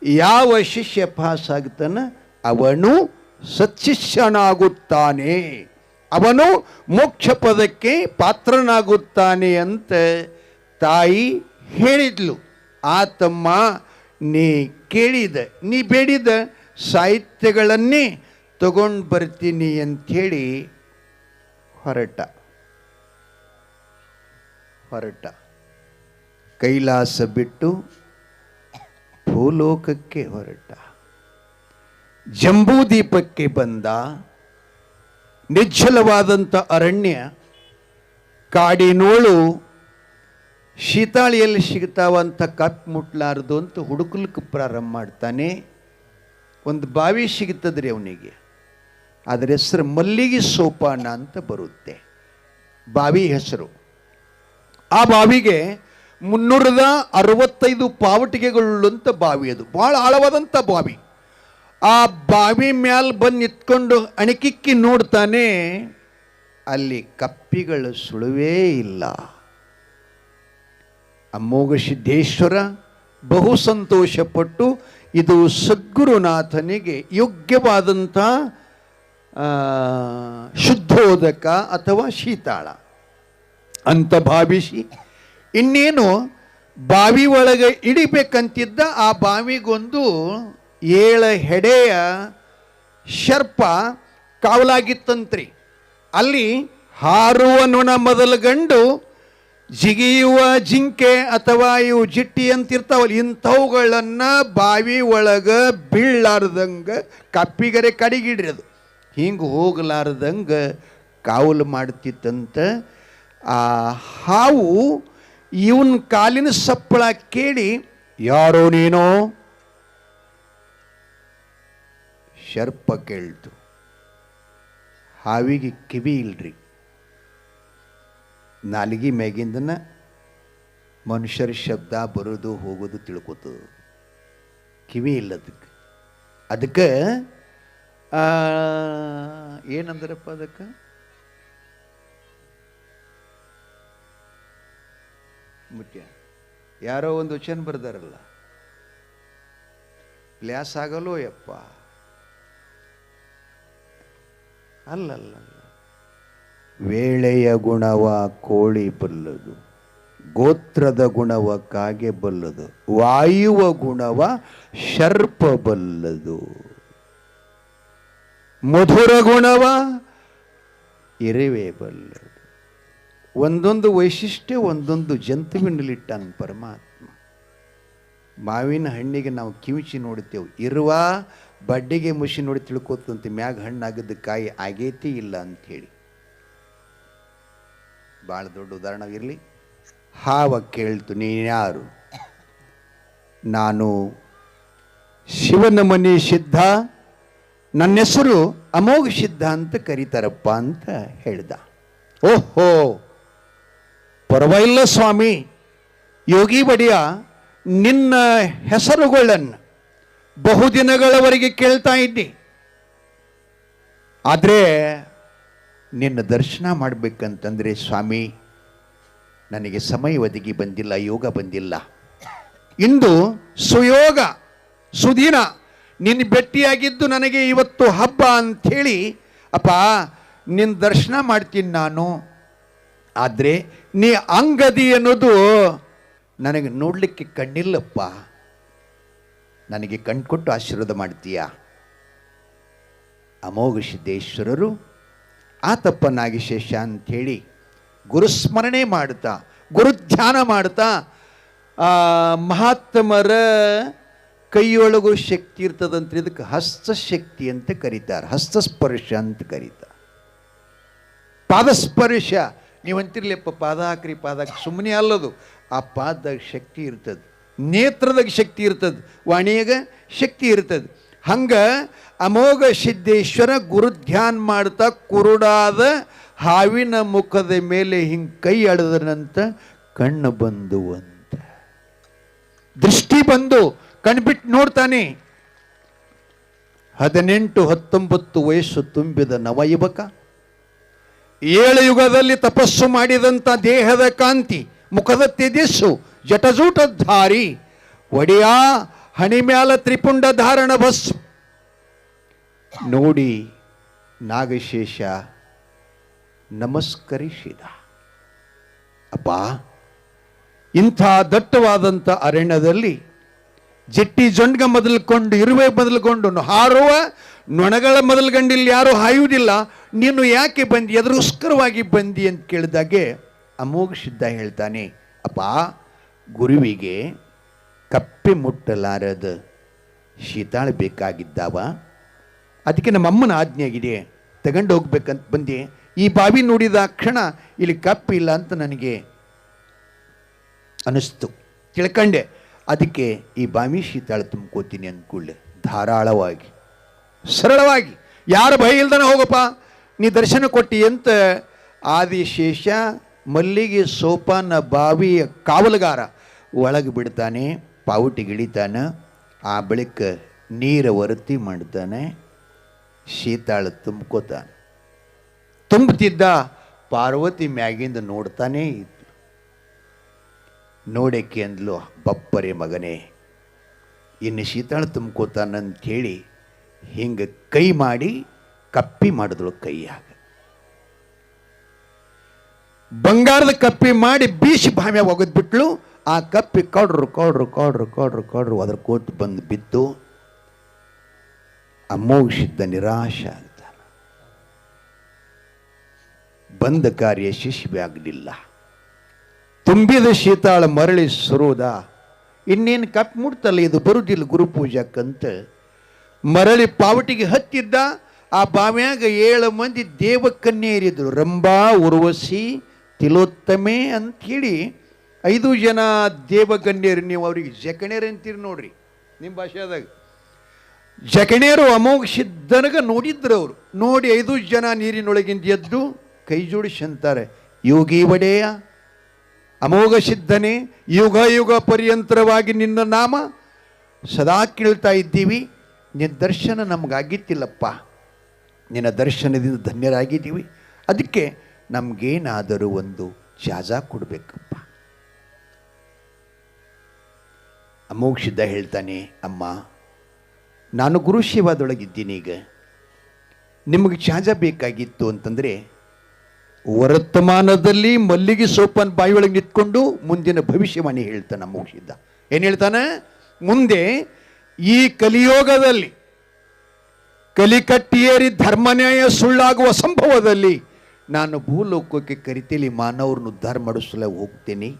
ಯಾವ ಶಿಷ್ಯ ಪಾಸ್ ಆಗ್ತಾನೆ ಅವನು ಸತ್ಶಿಷ್ಯನಾಗುತ್ತಾನೆ, ಅವನು ಮೋಕ್ಷ ಪದಕ್ಕೆ ಪಾತ್ರನಾಗುತ್ತಾನೆ ಅಂತ ತಾಯಿ ಹೇಳಿದ್ಲು. ಆ ತಮ್ಮ ನೀ ಕೇಳಿದ, ನೀ ಬೇಡಿದ ಸಾಹಿತ್ಯಗಳನ್ನೇ ತಗೊಂಡು ಬರ್ತೀನಿ ಅಂಥೇಳಿ ಹೊರಟ. ಕೈಲಾಸ ಬಿಟ್ಟು ಭೂಲೋಕಕ್ಕೆ ಹೊರಟ. ಜಂಬೂದೀಪಕ್ಕೆ ಬಂದ. ನಿಶ್ಚಲವಾದಂಥ ಅರಣ್ಯ, ಕಾಡಿನೋಳು, ಶೀತಾಳಿಯಲ್ಲಿ ಸಿಗ್ತಾವಂಥ ಕಪ್ಪು ಮುಟ್ಲಾರ್ದು ಅಂತ ಹುಡುಕಲಿಕ್ಕೆ ಪ್ರಾರಂಭ ಮಾಡ್ತಾನೆ. ಒಂದು ಬಾವಿ ಸಿಗುತ್ತದ್ರಿ ಅವನಿಗೆ, ಅದರ ಹೆಸರು ಮಲ್ಲಿಗೆ ಸೋಪಾನ ಅಂತ ಬರುತ್ತೆ ಬಾವಿ ಹೆಸರು. ಆ ಬಾವಿಗೆ 365 ಪಾವಟಿಗೆಗಳುಳ್ಳಂಥ ಬಾವಿ, ಅದು ಭಾಳ ಆಳವಾದಂಥ ಬಾವಿ. ಆ ಬಾವಿ ಮ್ಯಾಲ ಬಂದು ನಿಂತ್ಕೊಂಡು ಅಣಿಕಿಕ್ಕಿ ನೋಡ್ತಾನೆ, ಅಲ್ಲಿ ಕಪ್ಪಿಗಳ ಸುಳುವೇ ಇಲ್ಲ. ಅಮೋಘ ಸಿದ್ದೇಶ್ವರ ಬಹು ಸಂತೋಷಪಟ್ಟು ಇದು ಸದ್ಗುರುನಾಥನಿಗೆ ಯೋಗ್ಯವಾದಂಥ ಶುದ್ಧೋದಕ ಅಥವಾ ಶೀತಾಳ ಅಂತ ಭಾವಿಸಿ ಇನ್ನೇನು ಬಾವಿ ಒಳಗೆ ಇಡಿಬೇಕಂತಿದ್ದ ಆ ಬಾವಿಗೊಂದು 7 ಹೆಡೆಯ ಶರ್ಪ ಕಾವಲಾಗಿತ್ತಂತ್ರಿ. ಅಲ್ಲಿ ಹಾರುವ ನೊಣ ಮೊದಲುಗಂಡು ಜಿಗಿಯುವ ಜಿಂಕೆ ಅಥವಾ ಇವು ಜಿಟ್ಟಿ ಅಂತಿರ್ತಾವಲ್ಲ ಇಂಥವುಗಳನ್ನು ಬಾವಿ ಒಳಗೆ ಬೀಳಲಾರ್ದಂಗೆ ಕಪ್ಪಿಗರೆ ಕಡಿಗಿಡ್ರಿ ಅದು ಹಿಂಗೆ ಹೋಗಲಾರ್ದಂಗೆ ಕಾವಲು ಮಾಡ್ತಿತ್ತಂತ. ಆ ಹಾವು ಇವನ್ ಕಾಲಿನ ಸಪ್ಪಳ ಕೇಳಿ ಯಾರೋ ನೀನೋ ಶರ್ಪ ಕೇಳ್ತು. ಹಾವಿಗೆ ಕಿವಿ ಇಲ್ರಿ, ನಾಲಿಗೆ ಮ್ಯಾಗಿಂದನ ಮನುಷ್ಯರ ಶಬ್ದ ಬರೋದು ಹೋಗೋದು ತಿಳ್ಕೊತದ, ಕಿವಿ ಇಲ್ಲ ಅದಕ್ಕೆ ಏನಂದ್ರಪ್ಪ ಅದಕ್ಕೆ ಮುಖ್ಯ ಯಾರೋ ಒಂದು ವಚನ ಬರ್ದಾರಲ್ಲ, ಪ್ಲ್ಯಾಸ್ ಆಗಲ್ಲೋ ಯಪ್ಪ, ಅಲ್ಲಲ್ಲ, ವೇಳೆಯ ಗುಣವ ಕೋಳಿ ಬಲ್ಲದು, ಗೋತ್ರದ ಗುಣವ ಕಾಗೆ ಬಲ್ಲದು, ವಾಯುವ ಗುಣವ ಶರ್ಪ ಬಲ್ಲದು, ಮಧುರ ಗುಣವ ಇರುವೆ ಬಲ್ಲದು. ಒಂದೊಂದು ವೈಶಿಷ್ಟ್ಯ ಒಂದೊಂದು ಜಂತುವಿನಲ್ಲಿಟ್ಟಾನ ಪರಮಾತ್ಮ. ಮಾವಿನ ಹಣ್ಣಿಗೆ ನಾವು ಕಿವಿಚಿ ನೋಡ್ತೇವೆ, ಇರುವ ಬಡ್ಡಿಗೆ ಮುಷಿ ನೋಡಿ ತಿಳ್ಕೊತಂತೆ ಮ್ಯಾಗ ಹಣ್ಣಾಗದ ಕಾಯಿ ಆಗೇತಿ ಇಲ್ಲ ಅಂಥೇಳಿ. ಭಾಳ ದೊಡ್ಡ ಉದಾಹರಣೆ ಇರಲಿ. ಹಾವ ಕೇಳ್ತು ನೀನ್ಯಾರು? ನಾನು ಶಿವನ ಮನೆ ಸಿದ್ಧ, ನನ್ನ ಹೆಸರು ಅಮೋಘ ಸಿದ್ಧ ಅಂತ ಕರೀತಾರಪ್ಪ ಅಂತ ಹೇಳ್ದ. ಓಹೋ ಪರವಾಗಿಲ್ಲ ಸ್ವಾಮಿ, ಯೋಗಿ ಬಡಿಯ ನಿನ್ನ ಹೆಸರುಗಳನ್ನು ಬಹುದಿನಗಳವರೆಗೆ ಕೇಳ್ತಾ ಇದ್ದಿ, ಆದರೆ ನಿನ್ನ ದರ್ಶನ ಮಾಡಬೇಕಂತಂದರೆ ಸ್ವಾಮಿ ನನಗೆ ಸಮಯ ಒದಗಿ ಬಂದಿಲ್ಲ, ಯೋಗ ಬಂದಿಲ್ಲ. ಇಂದು ಸುಯೋಗ ಸುದಿನ ನಿನ್ನ ಭೇಟಿಯಾಗಿದ್ದು ನನಗೆ ಇವತ್ತು ಹಬ್ಬ ಅಂಥೇಳಿ ಅಪ್ಪ ನಿನ್ನ ದರ್ಶನ ಮಾಡ್ತೀನಿ ನಾನು. ಆದರೆ ನೀ ಅಂಗದಿ ಅನ್ನೋದು ನನಗೆ ನೋಡಲಿಕ್ಕೆ ಕಣ್ಣಿಲ್ಲಪ್ಪ, ನನಗೆ ಕಣ್ಕೊಟ್ಟು ಆಶೀರ್ವಾದ ಮಾಡ್ತೀಯ. ಅಮೋಘ ಸಿದ್ದೇಶ್ವರರು ಆತಪ್ಪ ನಾಗಶೇಷ ಅಂಥೇಳಿ ಗುರುಸ್ಮರಣೆ ಮಾಡ್ತಾ ಗುರುಧ್ಯಾನ ಮಾಡ್ತಾ ಮಹಾತ್ಮರ ಕೈಯೊಳಗೂ ಶಕ್ತಿ ಇರ್ತದಂತ, ಇದಕ್ಕೆ ಹಸ್ತಶಕ್ತಿ ಅಂತ ಕರೀತಾರೆ, ಹಸ್ತಸ್ಪರ್ಶ ಅಂತ ಕರೀತಾರೆ. ಪಾದಸ್ಪರ್ಶ ನೀವಂತಿರ್ಲಿಪ್ಪ ಪಾದ ಹಾಕ್ರಿ, ಪಾದ ಹಾಕಿ ಸುಮ್ಮನೆ ಅಲ್ಲದು, ಆ ಪಾದದಾಗ ಶಕ್ತಿ ಇರ್ತದೆ, ನೇತ್ರದಾಗ ಶಕ್ತಿ ಇರ್ತದೆ, ವಾಣಿಯಾಗ ಶಕ್ತಿ ಇರ್ತದೆ. ಹಂಗೆ ಅಮೋಘ ಸಿದ್ದೇಶ್ವರ ಗುರುಧ್ಯಾನ ಮಾಡ್ತಾ ಕುರುಡಾದ ಹಾವಿನ ಮುಖದ ಮೇಲೆ ಹಿಂಗೆ ಕೈ ಅಡದನಂತ ಕಣ್ಣು ಬಂದು ಅಂತ ದೃಷ್ಟಿ ಬಂದು ಕಣ್ಬಿಟ್ಟು ನೋಡ್ತಾನೆ. 18-19 ವಯಸ್ಸು ತುಂಬಿದ ನವಯುವಕ, 7 ಯುಗದಲ್ಲಿ ತಪಸ್ಸು ಮಾಡಿದಂಥ ದೇಹದ ಕಾಂತಿ, ಮುಖದ ತೇಜಸ್ಸು, ಜಟಜೂಟಧಾರಿ, ಒಡೆಯ ಹಣಿಮ್ಯಾಲ ತ್ರಿಪುಂಡ ಧಾರಣ ಬಸ್ಸು ನೋಡಿ ನಾಗಶೇಷ ನಮಸ್ಕರಿಸಿದ. ಅಪ್ಪ, ಇಂಥ ದಟ್ಟವಾದಂಥ ಅರಣ್ಯದಲ್ಲಿ ಜಟ್ಟಿ ಜೊಂಡ್ಗ ಮೊದಲ್ಕೊಂಡು ಇರುವೆ ಮೊದಲ್ಕೊಂಡು ಹಾರುವ ನೊಣಗಳ ಮೊದಲ್ಗಂಡಿಲ್ಲಿ ಯಾರೂ ಹಾಯುವುದಿಲ್ಲ, ನೀನು ಯಾಕೆ ಬಂದಿ, ಎದುರುಸ್ಕರವಾಗಿ ಬಂದಿ ಅಂತ ಕೇಳಿದಾಗೆ ಅಮೋಘ ಸಿದ್ಧ ಹೇಳ್ತಾನೆ, ಅಪ್ಪ ಗುರುವಿಗೆ ಕಪ್ಪೆ ಮುಟ್ಟಲಾರದ ಶೀತಾಳ ಬೇಕಾಗಿದ್ದಾವ, ಅದಕ್ಕೆ ನಮ್ಮಮ್ಮನ ಆಜ್ಞೆ ಆಗಿದೆ, ತಗೊಂಡು ಹೋಗ್ಬೇಕಂತ ಬಂದೆ. ಈ ಬಾವಿ ನೋಡಿದ ಕ್ಷಣ ಇಲ್ಲಿ ಕಪ್ಪಿಲ್ಲ ಅಂತ ನನಗೆ ಅನಿಸ್ತು, ತಿಳ್ಕೊಂಡೆ. ಅದಕ್ಕೆ ಈ ಬಾವಿ ಶೀತಾಳ ತುಂಬ್ಕೋತೀನಿ ಅಂದ್ಕೊಳ್ಳೆ, ಧಾರಾಳವಾಗಿ ಸರಳವಾಗಿ ಯಾರು ಭಯ ಇಲ್ದನ ಹೋಗಪ್ಪ ನೀ ದರ್ಶನ ಕೊಟ್ಟಿ ಅಂತ ಆದಿಶೇಷ ಮಲ್ಲಿಗೆ ಸೋಪಾನ ಬಾವಿಯ ಕಾವಲುಗಾರ ಒಳಗೆ ಬಿಡ್ತಾನೆ, ಪಾವುಟಿಗಿಳಿತಾನೆ, ಆ ಬಳಿಕ ನೀರ ವರತಿ ಮಾಡ್ತಾನೆ, ಶೀತಾಳ ತುಂಬ್ಕೋತಾನೆ. ತುಂಬುತ್ತಿದ್ದ ಪಾರ್ವತಿ ಮ್ಯಾಗಿಂದ ನೋಡ್ತಾನೇ ಇದ್ಲು. ನೋಡಕ್ಕೆ ಅಂದ್ಲು, ಬಪ್ಪರೆ ಮಗನೇ ಇನ್ನು ಶೀತಾಳ ತುಂಬ್ಕೋತಾನಂಥೇಳಿ ಹಿಂಗೆ ಕೈ ಮಾಡಿ ಕಪ್ಪಿ ಮಾಡಿದಳು ಕೈಯಾಗ. ಬಂಗಾರದ ಕಪ್ಪಿ ಮಾಡಿ ಬೀಸಿ ಬಾಮ್ಯಾಗ ಒಗದ್ಬಿಟ್ಲು. ಆ ಕಪ್ಪಿ ಕೌಡ್ರು ಅದ್ರ ಕೋತು ಬಂದು ಬಿತ್ತು. ಅಮೋಘಸಿದ್ದ ನಿರಾಶ ಆಗ್ತಾನೆ. ಬಂದ ಕಾರ್ಯ ಯಶಸ್ವಿ ಆಗಲಿಲ್ಲ. ತುಂಬಿದ ಶೀತಾಳ ಮರಳಿ ಸುರುವುದ. ಇನ್ನೇನು ಕಪ್ಪು ಮುಡ್ತಲ್ಲ, ಇದು ಬರುದಿಲ್ಲ ಗುರುಪೂಜಕ್ಕಂತ ಮರಳಿ ಪಾವಟಿಗೆ ಹತ್ತಿದ್ದ. ಆ ಬಾವ್ಯಾಗ 7 ಮಂದಿ ದೇವಕನ್ಯೆಯರಿದ್ರು. ರಂಭಾ, ಉರ್ವಶಿ, ತಿಲೋತ್ತಮೆ ಅಂಥೇಳಿ 5 ಜನ ದೇವಕನ್ಯರು. ನೀವು ಅವ್ರಿಗೆ ಜಕಣ್ಯರು ಅಂತೀರಿ ನೋಡ್ರಿ ನಿಮ್ಮ ಭಾಷೆದಾಗ. ಜಕಣ್ಯರು ಅಮೋಘ ಸಿದ್ಧನಗ ನೋಡಿದ್ರು. ಅವರು ನೋಡಿ 5 ಜನ ನೀರಿನೊಳಗಿಂದ ಎದ್ದು ಕೈ ಜೋಡಿಸಿ ಅಂತಾರೆ, ಯೋಗಿ ಒಡೆಯ ಅಮೋಘ ಸಿದ್ಧನೇ, ಯುಗ ಯುಗ ಪರ್ಯಂತರವಾಗಿ ನಿನ್ನ ನಾಮ ಸದಾ ಕೇಳ್ತಾ ಇದ್ದೀವಿ. ನಿನ್ನ ದರ್ಶನ ನಮಗಾಗಿತ್ತಿಲ್ಲಪ್ಪ, ನಿನ್ನ ದರ್ಶನದಿಂದ ಧನ್ಯರಾಗಿದ್ದೀವಿ. ಅದಕ್ಕೆ ನಮಗೇನಾದರೂ ಒಂದು ಜಾಜ ಕೊಡಬೇಕಪ್ಪ. ಅಮೋಘ ಸಿದ್ಧ ಹೇಳ್ತಾನೆ, ಅಮ್ಮ ನಾನು ಗುರು ಸೇವಾದೊಳಗಿದ್ದೀನಿ. ಈಗ ನಿಮಗೆ ಜಾಜ ಬೇಕಾಗಿತ್ತು ಅಂತಂದರೆ ವರ್ತಮಾನದಲ್ಲಿ ಮಲ್ಲಿಗೆ ಸೋಪನ್ ಬಾಯಿಯೊಳಗೆ ನಿಂತ್ಕೊಂಡು ಮುಂದಿನ ಭವಿಷ್ಯವಾಣಿ ಹೇಳ್ತಾನೆ ಅಮೋಘ ಸಿದ್ಧ. ಏನು ಹೇಳ್ತಾನೆ? ಮುಂದೆ ಈ ಕಲಿಯೋಗದಲ್ಲಿ ಕಲಿಕಟ್ಟಿಯೇರಿ ಧರ್ಮನ್ಯಾಯ ಸುಳ್ಳಾಗುವ ಸಂಭವದಲ್ಲಿ ನಾನು ಭೂಲೋಕಕ್ಕೆ ಕರಿತೇಲಿ ಮಾನವರನ್ನು ಉದ್ಧಾರ ಮಾಡಿಸಲು ಹೋಗ್ತೇನೆ.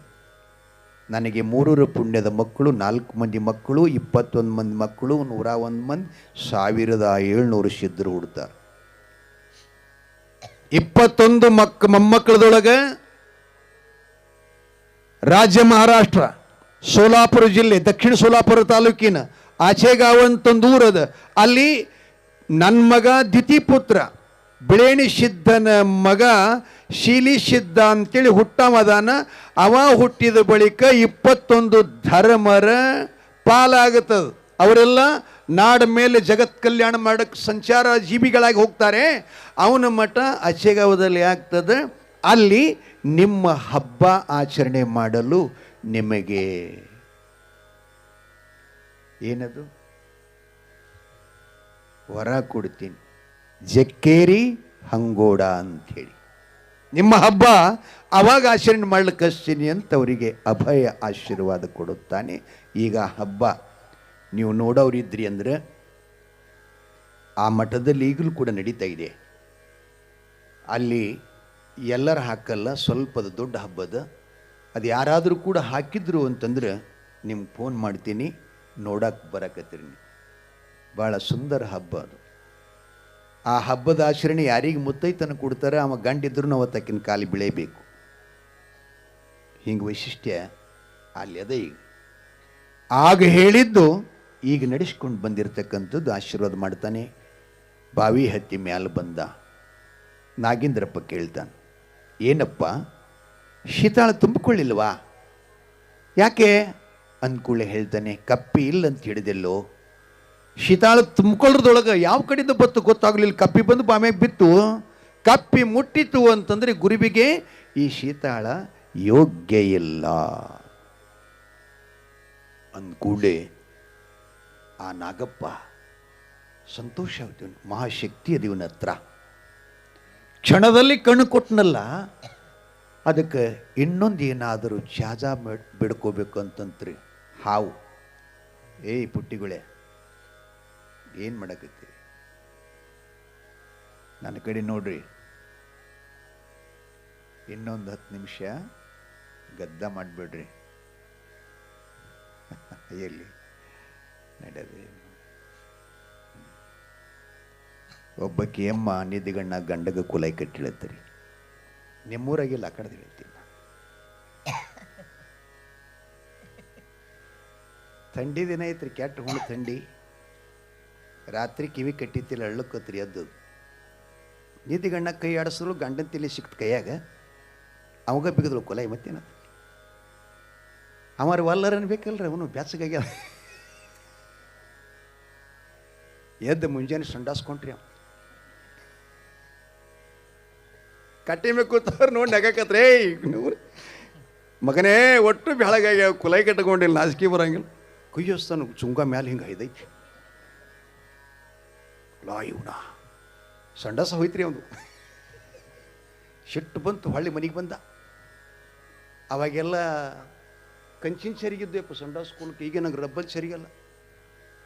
ನನಗೆ 3 ಪುಣ್ಯದ ಮಕ್ಕಳು, 4 ಮಂದಿ ಮಕ್ಕಳು, 21 ಮಂದಿ ಮಕ್ಕಳು, 101 ಮಂದಿ, 1700 ಸಿದ್ಧರು ಹುಡ್ತಾರೆ. 21 ಮೊಮ್ಮಕ್ಕಳದೊಳಗೆ ರಾಜ್ಯ ಮಹಾರಾಷ್ಟ್ರ, ಸೋಲಾಪುರ ಜಿಲ್ಲೆ, ದಕ್ಷಿಣ ಸೋಲಾಪುರ ತಾಲೂಕಿನ ಆಚೆಗಾಂವ್ ಅಂತೊಂದು ಊರದ. ಅಲ್ಲಿ ನನ್ನ ಮಗ ದಿತಿಪುತ್ರ ಬಿಳೇಣಿ ಸಿದ್ಧನ ಮಗ ಶೀಲಿ ಸಿದ್ಧ ಅಂತೇಳಿ ಹುಟ್ಟಮದಾನ. ಅವ ಹುಟ್ಟಿದ ಬಳಿಕ 21 ಧರ್ಮರ ಪಾಲಾಗುತ್ತದೆ. ಅವರೆಲ್ಲ ನಾಡ ಮೇಲೆ ಜಗತ್ ಕಲ್ಯಾಣ ಮಾಡಕ್ಕೆ ಸಂಚಾರ ಜೀವಿಗಳಾಗಿ ಹೋಗ್ತಾರೆ. ಅವನ ಮಠ ಆಚೆಗಾಂವದಲ್ಲಿ ಆಗ್ತದೆ. ಅಲ್ಲಿ ನಿಮ್ಮ ಹಬ್ಬ ಆಚರಣೆ ಮಾಡಲು ನಿಮಗೆ ಏನದು ವರ ಕೊಡ್ತೀನಿ, ಜಕ್ಕೇರಿ ಹಂಗೋಡ ಅಂಥೇಳಿ ನಿಮ್ಮ ಹಬ್ಬ ಅವಾಗ ಆಚರಣೆ ಮಾಡ್ಲಿಕ್ಕೆ ಹಚ್ತೀನಿ ಅಂತ ಅವರಿಗೆ ಅಭಯ ಆಶೀರ್ವಾದ ಕೊಡುತ್ತಾನೆ. ಈಗ ಹಬ್ಬ ನೀವು ನೋಡೋರಿದ್ರಿ ಅಂದರೆ ಆ ಮಠದಲ್ಲಿ ಈಗಲೂ ಕೂಡ ನಡೀತಾ ಇದೆ. ಅಲ್ಲಿ ಎಲ್ಲರ ಹಾಕಲ್ಲ, ಸ್ವಲ್ಪದ ದೊಡ್ಡ ಹಬ್ಬದ. ಅದು ಯಾರಾದರೂ ಕೂಡ ಹಾಕಿದ್ರು ಅಂತಂದ್ರೆ ನಿಮ್ಗೆ ಫೋನ್ ಮಾಡ್ತೀನಿ, ನೋಡಕ್ಕೆ ಬರಕತ್ತೀರಿ. ಭಾಳ ಸುಂದರ ಹಬ್ಬ ಅದು. ಆ ಹಬ್ಬದ ಆಚರಣೆ ಯಾರಿಗೆ ಮುತ್ತೈತನ ಕೊಡ್ತಾರೆ, ಅವ ಗಂಡಿದ್ರು ಅವತ್ತಕ್ಕಿನ ಕಾಲಿ ಬೆಳೆಯಬೇಕು. ಹಿಂಗೆ ವೈಶಿಷ್ಟ್ಯ ಅಲ್ಲಿ ಅದ. ಈಗ ಆಗ ಹೇಳಿದ್ದು ಈಗ ನಡೆಸ್ಕೊಂಡು ಬಂದಿರತಕ್ಕಂಥದ್ದು. ಆಶೀರ್ವಾದ ಮಾಡ್ತಾನೆ. ಬಾವಿ ಹತ್ತಿ ಮ್ಯಾಲೆ ಬಂದ ನಾಗೇಂದ್ರಪ್ಪ ಕೇಳ್ತಾನೆ, ಏನಪ್ಪ ಶೀತಾಳ ತುಂಬಿಕೊಳ್ಳಿಲ್ವಾ? ಯಾಕೆ ಅಂದ್ಕೂಳೆ ಹೇಳ್ತಾನೆ, ಕಪ್ಪಿ ಇಲ್ಲಂತ ಹೇಳಿದೆಲ್ಲೋ. ಶೀತಾಳ ತುಂಬಿಕೊಳ್ಳೋದ್ರೊಳಗೆ ಯಾವ ಕಡೆಯಿಂದ ಬತ್ತು ಗೊತ್ತಾಗಲಿಲ್ಲ. ಕಪ್ಪಿ ಬಂದು ಬಾಮ್ಯಾಗ ಬಿತ್ತು. ಕಪ್ಪಿ ಮುಟ್ಟಿತು ಅಂತಂದರೆ ಗುರುವಿಗೆ ಈ ಶೀತಾಳ ಯೋಗ್ಯ ಇಲ್ಲ ಅಂದ್ಕೂಡಲೇ ಆ ನಾಗಪ್ಪ ಸಂತೋಷ ಆಗ್ತೀವಿ. ಮಹಾಶಕ್ತಿ ಅದೀವನ ಹತ್ರ ಕ್ಷಣದಲ್ಲಿ ಕಣ್ಣು ಕೊಟ್ಟನಲ್ಲ. ಅದಕ್ಕೆ ಇನ್ನೊಂದು ಏನಾದರೂ ಜಾಜ ಬಿಡ್ಕೋಬೇಕು ಅಂತಂತ್ರಿ. ಹಾವು, ಏಯ್ ಪುಟ್ಟಿಗಳೇ ಏನು ಮಾಡಕತ್ತೀರಿ? ನನ್ನ ಕಡೆ ನೋಡ್ರಿ, ಇನ್ನೊಂದು 10 ನಿಮಿಷ ಗದ್ದ ಮಾಡಿಬಿಡ್ರಿ. ಎಲ್ಲಿ ನಡೆದ್ರಿ? ಒಬ್ಬಕ್ಕೆ ಎಮ್ಮ ನಿಧಿಗಣ್ಣ ಗಂಡಗ ಕುಲೈ ಕಟ್ಟಿಳತ್ತರಿ. ನಿಮ್ಮೂರಾಗಿಲ್ಲ, ಆ ಕಡೆ ಹೇಳ್ತೀನಿ. ಥಂಡಿ ದಿನ ಐತ್ರಿ, ಕೆಟ್ಟ ಹುಣ್ಣು ಥಂಡಿ. ರಾತ್ರಿ ಕಿವಿ ಕಟ್ಟಿತ್ತಿಲ್ಲ, ಅಳ್ಳಕ್ಕತ್ರಿ ಎದ್ದು. ನಿಧಿಗಣ್ಣ ಕೈ ಆಡಿಸಿದ್ರು, ಗಂಡನ ತಿಳಿ ಸಿಕ್ತ ಕೈಯಾಗ. ಅವಾಗ ಬಿಗಿದ್ರು ಕೊಲೈ. ಮತ್ತೇನ ಅವಾರ ವಲ್ಲರನ್ ಬೇಕಲ್ರಿ, ಅವನು ಬ್ಯಾಸಗಾಗ್ಯ. ಎದ್ದು ಮುಂಜಾನೆ ಸಂಡಾಸ್ಕೊಂಡ್ರಿ. ಅವ ಕಟ್ಟಿ ಮೇಲೆ ಕೂತವ್ರು ನೋಡಿ ನಗಕತ್ರಿ. ಮಗನೇ ಒಟ್ಟು ಬೆಳಗಾಗ್ಯಾವ, ಕುಲೈ ಕಟ್ಕೊಂಡಿಲ್ಲ, ನಾಚಿಕೆ ಬರಂಗಿಲ್ಲ. ಕುಯ್ಯೋಸ್ತಾನ ಚುಂಗ ಮ್ಯಾಲೆ ಹಿಂಗೆ ಐದೈತಿ. ಲಾ ಇವನ ಸಂಡಾಸ ಹೋಯ್ತ್ರಿ ಅವನು. ಸಿಟ್ಟು ಬಂತು, ಹೊಳ್ಳಿ ಮನೆಗೆ ಬಂದ. ಅವಾಗೆಲ್ಲ ಕಂಚಿನ ಸರಿಗಿದ್ದೆಪ್ಪ ಸಂಡಾಸ ಸ್ಕೂಲ್ಗೆ. ಈಗ ನಂಗೆ ರಬ್ಬಲ್ ಸರಿಗಲ್ಲ.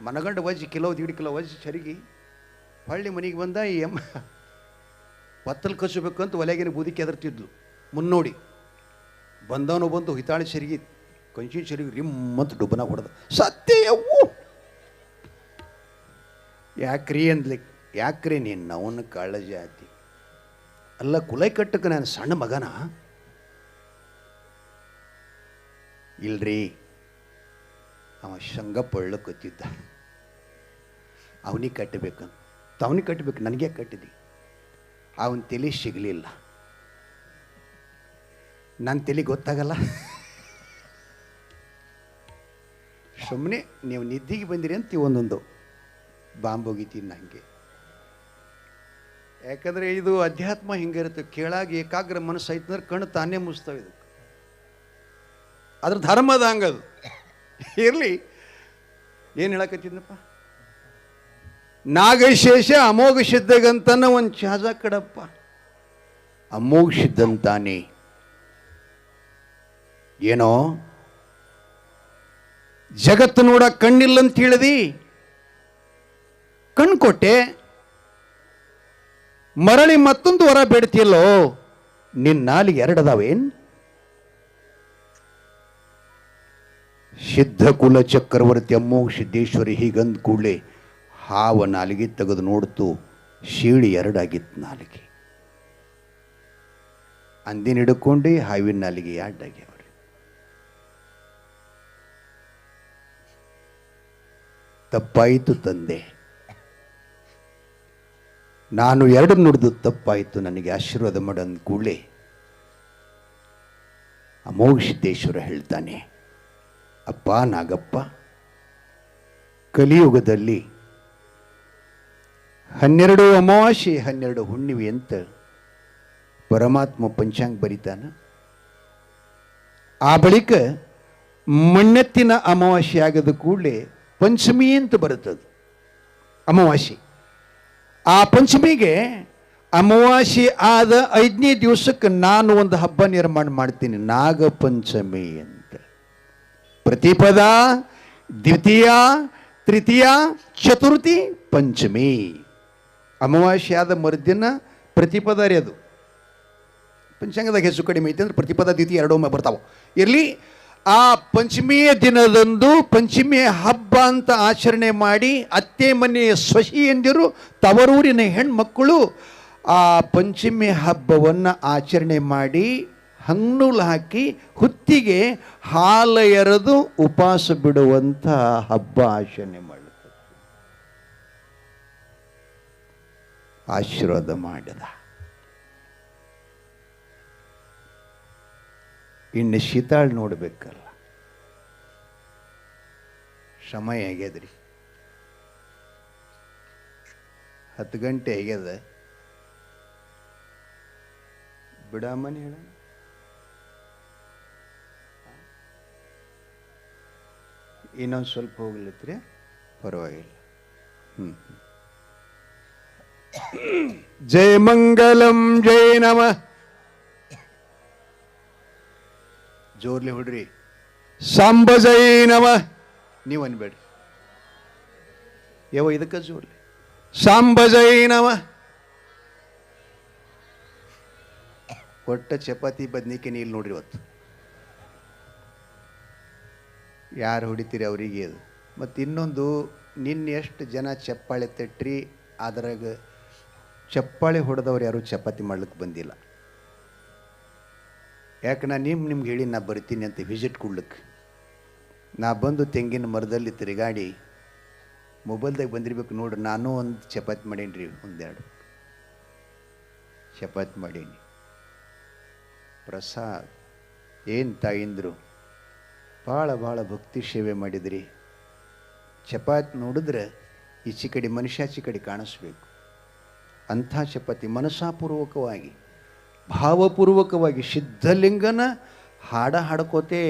ಮನಗಂಡ ವಜ್ಜಿ ಕಿಲೋ 1.5 ಕಿಲೋ ವಜ್ಜಿ ಸರಿಗೆ ಹೊಳ್ಳಿ ಮನೆಗೆ ಬಂದ. ಈ ಅಮ್ಮ ಪತ್ತಲ್ ಕಚ್ಚಬೇಕಂತ ಒಲೆಗಿನ ಬೂದಿಕೆ ಎದರ್ತಿದ್ಲು. ಮುನ್ನೋಡಿ ಬಂದವನು ಬಂದು ಹಿತಾಳಿ ಸರಿಗೆ ಕಂಚಿನ ಸರಿಗೆ ರಿಮ್ಮಂತ ಡುಬ್ಬನ ಹೊಡೆದ. ಸತ್ಯವು ಯಾಕ್ರಿ ಅಂದ್ಲಿಕ್ಕೆ, ಯಾಕ್ರಿ ನೀನು ಅವನ ಕಾಳ ಜಾತಿ ಅಲ್ಲ, ಕುಲೈ ಕಟ್ಟಕ್ಕೆ ನಾನು ಸಣ್ಣ ಮಗನ? ಇಲ್ರಿ, ಅವ ಶಂಗಪ್ಪ ಕತ್ತಿದ್ದ, ಅವನಿಗೆ ಕಟ್ಟಬೇಕಂತ. ಅವನಿಗೆ ಕಟ್ಟಬೇಕು, ನನಗೆ ಕಟ್ಟಿದಿ. ಅವನ ತಲೆ ಸಿಗಲಿಲ್ಲ. ನನ್ನ ತಲೆ ಗೊತ್ತಾಗಲ್ಲ. ಸುಮ್ಮನೆ ನೀವು ನಿದ್ದಿಗೆ ಬಂದಿರಿ ಅಂತ ಒಂದೊಂದು ಬಾಂಬ್ ಹೋಗಿತೀನಿ ನನಗೆ. ಯಾಕಂದರೆ ಇದು ಅಧ್ಯಾತ್ಮ ಹಿಂಗಿರುತ್ತೆ. ಕೇಳಾಗಿ ಏಕಾಗ್ರ ಮನಸ್ಸು ಐತಂದ್ರೆ ಕಣ್ಣು ತಾನೇ ಮುಚ್ತಾವೆ. ಇದು ಅದ್ರ ಧರ್ಮದ ಹಂಗದು. ಇರಲಿ, ಏನು ಹೇಳಕತ್ತಿದ್ನಪ್ಪ? ನಾಗಶೇಷ ಅಮೋಘ ಸಿದ್ಧಗಂತನ ಒಂದು ಚಾಜ ಕಡಪ್ಪ. ಅಮೋಘ ಸಿದ್ಧಂತಾನೆ ಏನೋ ಜಗತ್ತು ನೋಡ ಕಣ್ಣಿಲ್ಲ ಅಂತ ಹೇಳಿದಿ, ಕಣ್ಣು ಕೊಟ್ಟೆ. ಮರಳಿ ಮತ್ತೊಂದು ವರ ಬೇಡ್ತಿಯಲ್ಲೋ, ನಿನ್ನ ನಾಲಿಗೆ 2 ಅದಾವೇನ್? ಸಿದ್ಧ ಕುಲ ಚಕ್ರವರ್ತಿ ಅಮ್ಮೋಘ ಸಿದ್ದೇಶ್ವರಿ ಹೀಗಂದ ಕೂಡಲೇ ಹಾವ ನಾಲಿಗೆ ತೆಗೆದು ನೋಡ್ತು. ಶೀಳಿ 2 ಆಗಿತ್ತು ನಾಲಿಗೆ. ಅಂದಿನ ಹಿಡ್ಕೊಂಡು ಹಾವಿನ ನಾಲಿಗೆ 2 ಆಗ್ಯಾವ್ರಿ. ತಪ್ಪಾಯಿತು ತಂದೆ, ನಾನು 2 ನುಡಿದು ತಪ್ಪಾಯಿತು, ನನಗೆ ಆಶೀರ್ವಾದ ಮಾಡಂದ ಕೂಡಲೇ ಅಮೋಘ ಸಿದ್ದೇಶ್ವರ ಹೇಳ್ತಾನೆ, ಅಪ್ಪ ನಾಗಪ್ಪ, ಕಲಿಯುಗದಲ್ಲಿ 12 ಅಮಾವಾಸ್ಯೆ 12 ಹುಣ್ಣಿಮೆ ಅಂತ ಪರಮಾತ್ಮ ಪಂಚಾಂಗ ಬರಿತಾನ. ಆ ಬಳಿಕ ಮಣ್ಣೆತ್ತಿನ ಅಮಾವಾಸ್ಯೆ ಆಗದ ಕೂಡಲೇ ಪಂಚಮಿ ಅಂತ ಬರುತ್ತದೆ ಅಮಾವಾಸ್ಯೆ. ಆ ಪಂಚಮಿಗೆ ಅಮಾವಾಸ್ಯೆ ಆದ 5ನೇ ದಿವಸಕ್ಕೆ ನಾನು ಒಂದು ಹಬ್ಬ ನಿರ್ಮಾಣ ಮಾಡ್ತೀನಿ, ನಾಗ ಪಂಚಮಿ ಅಂತ. ಪ್ರತಿಪದ, ದ್ವಿತೀಯ, ತೃತೀಯ, ಚತುರ್ಥಿ, ಪಂಚಮಿ. ಅಮಾವಾಸ್ಯೆ ಆದ ಮರುದಿನ ಪ್ರತಿಪದ ರೀ. ಅದು ಪಂಚಾಂಗದಾಗ ಹೆಚ್ಚು ಕಡಿಮೆ ಐತೆ ಅಂದ್ರೆ ಪ್ರತಿಪದ ದ್ವಿತೀಯ 2 ಬರ್ತಾವೆ. ಇರಲಿ, ಆ ಪಂಚಮಿಯ ದಿನದಂದು ಪಂಚಮಿಯ ಹಬ್ಬ ಅಂತ ಆಚರಣೆ ಮಾಡಿ ಅತ್ತೆ ಮನೆಯ ಸೊಸೆಯಂದಿರು, ತವರೂರಿನ ಹೆಣ್ಮಕ್ಕಳು ಆ ಪಂಚಮಿ ಹಬ್ಬವನ್ನು ಆಚರಣೆ ಮಾಡಿ ಹಣ್ಣುಲು ಹಾಕಿ ಹುತ್ತಿಗೆ ಹಾಲು ಎರೆದು ಉಪವಾಸ ಬಿಡುವಂಥ ಹಬ್ಬ ಆಚರಣೆ ಮಾಡುತ್ತದೆ. ಆಶೀರ್ವಾದ ಮಾಡಿದ. ಇನ್ನು ಶೀತಾಳ್ ನೋಡ್ಬೇಕಲ್ಲ, ಸಮಯ ಆಗ್ಯದ್ರಿ, 10 ಗಂಟೆ ಆಗ್ಯದ. ಬಿಡಾಮನಿ ಹೇಳ, ಇನ್ನೊಂದು ಸ್ವಲ್ಪ ಹೋಗ್ಲತ್ರಿ, ಪರವಾಗಿಲ್ಲ. ಜಯ ಮಂಗಲಂ ಜಯ ನಮಃ. ಜೋರ್ಲಿ ಹೊಡ್ರಿ. ಸಾಂಬ ಜೈ ನಮಃ. ನೀವು ಅನ್ಬೇಡ್ರಿ, ಯಾವ ಇದಕ್ಕೆ ಜೋರ್ಲಿ. ಸಾಂಬ ಜೈ ನಮಃ. ಒಟ್ಟ ಚಪಾತಿ ಬದ್ನಿಕೆ ನೀಲ್ ನೋಡ್ರಿ ಇವತ್ತು. ಯಾರು ಹೊಡಿತೀರಿ ಅವರಿಗೆ ಅದು. ಮತ್ತು ಇನ್ನೊಂದು, ನಿನ್ನೆ ಎಷ್ಟು ಜನ ಚಪ್ಪಾಳೆ ತಟ್ರಿ, ಅದ್ರಾಗ ಚಪ್ಪಾಳೆ ಹೊಡೆದವ್ರು ಯಾರು ಚಪಾತಿ ಮಾಡ್ಲಿಕ್ಕೆ ಬಂದಿಲ್ಲ. ಯಾಕೆ ನಿಮ್ಗೆ ಹೇಳಿ ನಾ ಬರ್ತೀನಿ ಅಂತ ವಿಸಿಟ್ ಕೊಡ್ಲಿಕ್ಕೆ. ನಾ ಬಂದು ತೆಂಗಿನ ಮರದಲ್ಲಿ ತಿರುಗಾಡಿ ಮೊಬೈಲ್ದಾಗ ಬಂದಿರ್ಬೇಕು ನೋಡ್ರಿ. ನಾನು ಒಂದು ಚಪಾತಿ ಮಾಡೀನಿ ರೀ, 1-2 ಚಪಾತಿ ಮಾಡೀನಿ. ಪ್ರಸಾದ್ ಏನು ತಾಯಿಂದರು, ಭಾಳ ಭಕ್ತಿ ಸೇವೆ ಮಾಡಿದ್ರಿ. ಚಪಾತಿ ನೋಡಿದ್ರೆ ಈಚೆ ಕಡೆ ಮನುಷ್ಯ ಆಚೆ ಕಡೆ ಕಾಣಿಸ್ಬೇಕು ಅಂಥ ಚಪಾತಿ ಮನಸ್ಸಾಪೂರ್ವಕವಾಗಿ ಭಾವಪೂರ್ವಕವಾಗಿ ಸಿದ್ಧಲಿಂಗನ ಹಾಡ್ಕೋತೆ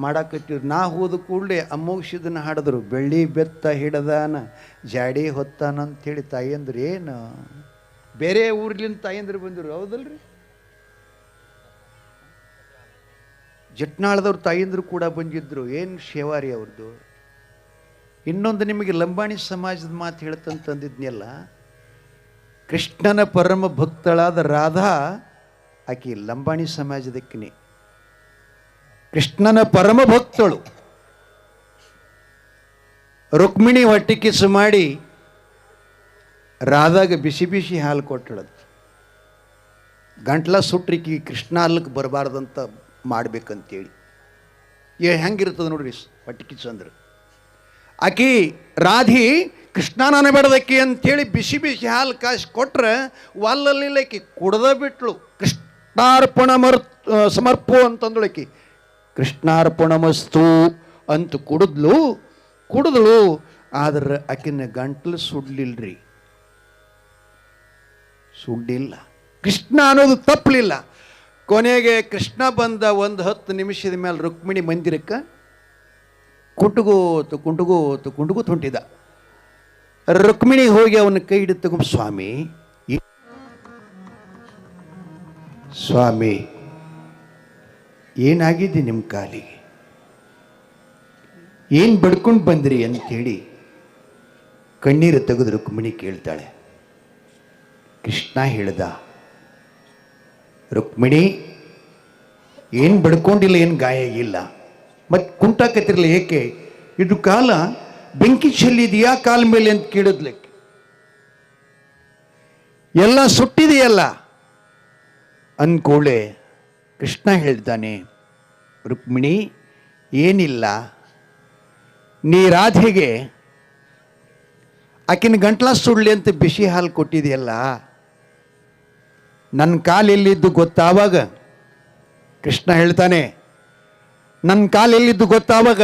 ಮಾಡಾಕತ್ತೀವಿ. ನಾ ಹೋದ ಕೂಡಲೇ ಅಮೋಘ ಸಿದ್ಧನ ಹಾಡಿದ್ರು. ಬೆಳ್ಳಿ ಬೆತ್ತ ಹಿಡದಾನ ಜಾಡಿ ಹೊತ್ತಾನ ಅಂಥೇಳಿ ತಾಯಿಯಂದ್ರೆ ಏನು ಬೇರೆ ಊರ್ಲಿಂದ ತಾಯಂದ್ರು ಬಂದರು, ಹೌದಲ್ರಿ? ಜಟ್ನಾಳದವ್ರ ತಾಯಂದ್ರು ಕೂಡ ಬಂದಿದ್ರು. ಏನು ಶೇವಾರಿ ಅವ್ರದ್ದು. ಇನ್ನೊಂದು ನಿಮಗೆ ಲಂಬಾಣಿ ಸಮಾಜದ ಮಾತು ಹೇಳ್ತಂತಂದಿದ್ನೆಲ್ಲ, ಕೃಷ್ಣನ ಪರಮ ಭಕ್ತಳಾದ ರಾಧಾ ಆಕೆ ಲಂಬಾಣಿ ಸಮಾಜದಕ್ಕಿನಿ, ಕೃಷ್ಣನ ಪರಮ ಭಕ್ತಳು. ರುಕ್ಮಿಣಿ ಹೊಟ್ಟೆ ಕಿಸು ಮಾಡಿ ರಾಧಾಗ ಬಿಸಿ ಬಿಸಿ ಹಾಲು ಕೊಟ್ಟಳದು. ಗಂಟ್ಲ ಸುಟ್ರಿಕಿ ಕೃಷ್ಣ ಅಲ್ಲಕ್ಕೆ ಬರಬಾರ್ದಂತ ಮಾಡ್ಬೇಕಂತೇಳಿ. ಹೆಂಗಿರ್ತದೆ ನೋಡ್ರಿ ಹೊಟ್ಟೆ ಕಿಚ್ಚು ಅಂದ್ರೆ. ಆಕಿ ರಾಧಿ ಕೃಷ್ಣನ ಬೆಳೆದಕ್ಕಿ ಅಂಥೇಳಿ ಬಿಸಿ ಬಿಸಿ ಹಾಲು ಕಾಸು ಕೊಟ್ರೆ ವಾಲಲ್ಲಿಲ್ಲ, ಆಕಿ ಕುಡ್ದ ಬಿಟ್ಳು. ಕೃಷ್ಣಾರ್ಪಣ ಸಮರ್ಪು ಅಂತಂದಳಕಿ. ಕೃಷ್ಣಾರ್ಪಣಮಸ್ತು ಅಂತ ಕುಡಿದ್ಳು. ಆದ್ರೆ ಆಕಿನ ಗಂಟ್ಲು ಸುಡ್ಲಿಲ್ರಿ, ಸುಡ್ಲಿಲ್ಲ. ಕೃಷ್ಣ ಅನ್ನೋದು ತಪ್ಪಲಿಲ್ಲ. ಕೊನೆಗೆ ಕೃಷ್ಣ ಬಂದ 10 ನಿಮಿಷದ ಮೇಲೆ ರುಕ್ಮಿಣಿ ಮಂದಿರಕ್ಕೆ ಕುಂಟುಗೋತು ಹೊಂಟಿದ. ರುಕ್ಮಿಣಿ ಹೋಗಿ ಅವನ ಕೈ ಹಿಡಿದು ತಗೊಂಡು, ಸ್ವಾಮಿ ಏನಾಗಿದೆ ನಿಮ್ಮ ಕಾಲಿಗೆ, ಏನು ಬಡ್ಕೊಂಡು ಬಂದ್ರಿ ಅಂಥೇಳಿ ಕಣ್ಣೀರು ತೆಗೆದು ರುಕ್ಮಿಣಿ ಕೇಳ್ತಾಳೆ. ಕೃಷ್ಣ ಹೇಳ್ದ, ರುಕ್ಮಿಣಿ ಏನು ಬಡ್ಕೊಂಡಿಲ್ಲ, ಏನು ಗಾಯ ಇಲ್ಲ, ಮತ್ತು ಕುಂಟಾಕತ್ತಿರಲಿಲ್ಲ, ಏಕೆ ಇದು ಕಾಲ ಬೆಂಕಿ ಚೆಲ್ಲಿದೆಯಾ ಕಾಲ ಮೇಲೆ ಅಂತ ಕೇಳಿದ್ಲಿಕ್ಕೆ. ಎಲ್ಲ ಸುಟ್ಟಿದೆಯಲ್ಲ ಅಂದ್ಕೊಳ್ಳೆ ಕೃಷ್ಣ ಹೇಳ್ತಾನೆ, ರುಕ್ಮಿಣಿ ಏನಿಲ್ಲ, ನೀ ರಾಧೆಗೆ ಆಕಿನ ಗಂಟ್ಲ ಸುಡ್ಲಿ ಅಂತ ಬಿಸಿ ಹಾಲು ಕೊಟ್ಟಿದೆಯಲ್ಲ, ನನ್ನ ಕಾಲೆಲ್ಲಿದ್ದು ಗೊತ್ತಾವಾಗ ಕೃಷ್ಣ ಹೇಳ್ತಾನೆ, ನನ್ನ ಕಾಲೆಲ್ಲಿದ್ದು ಗೊತ್ತಾವಾಗ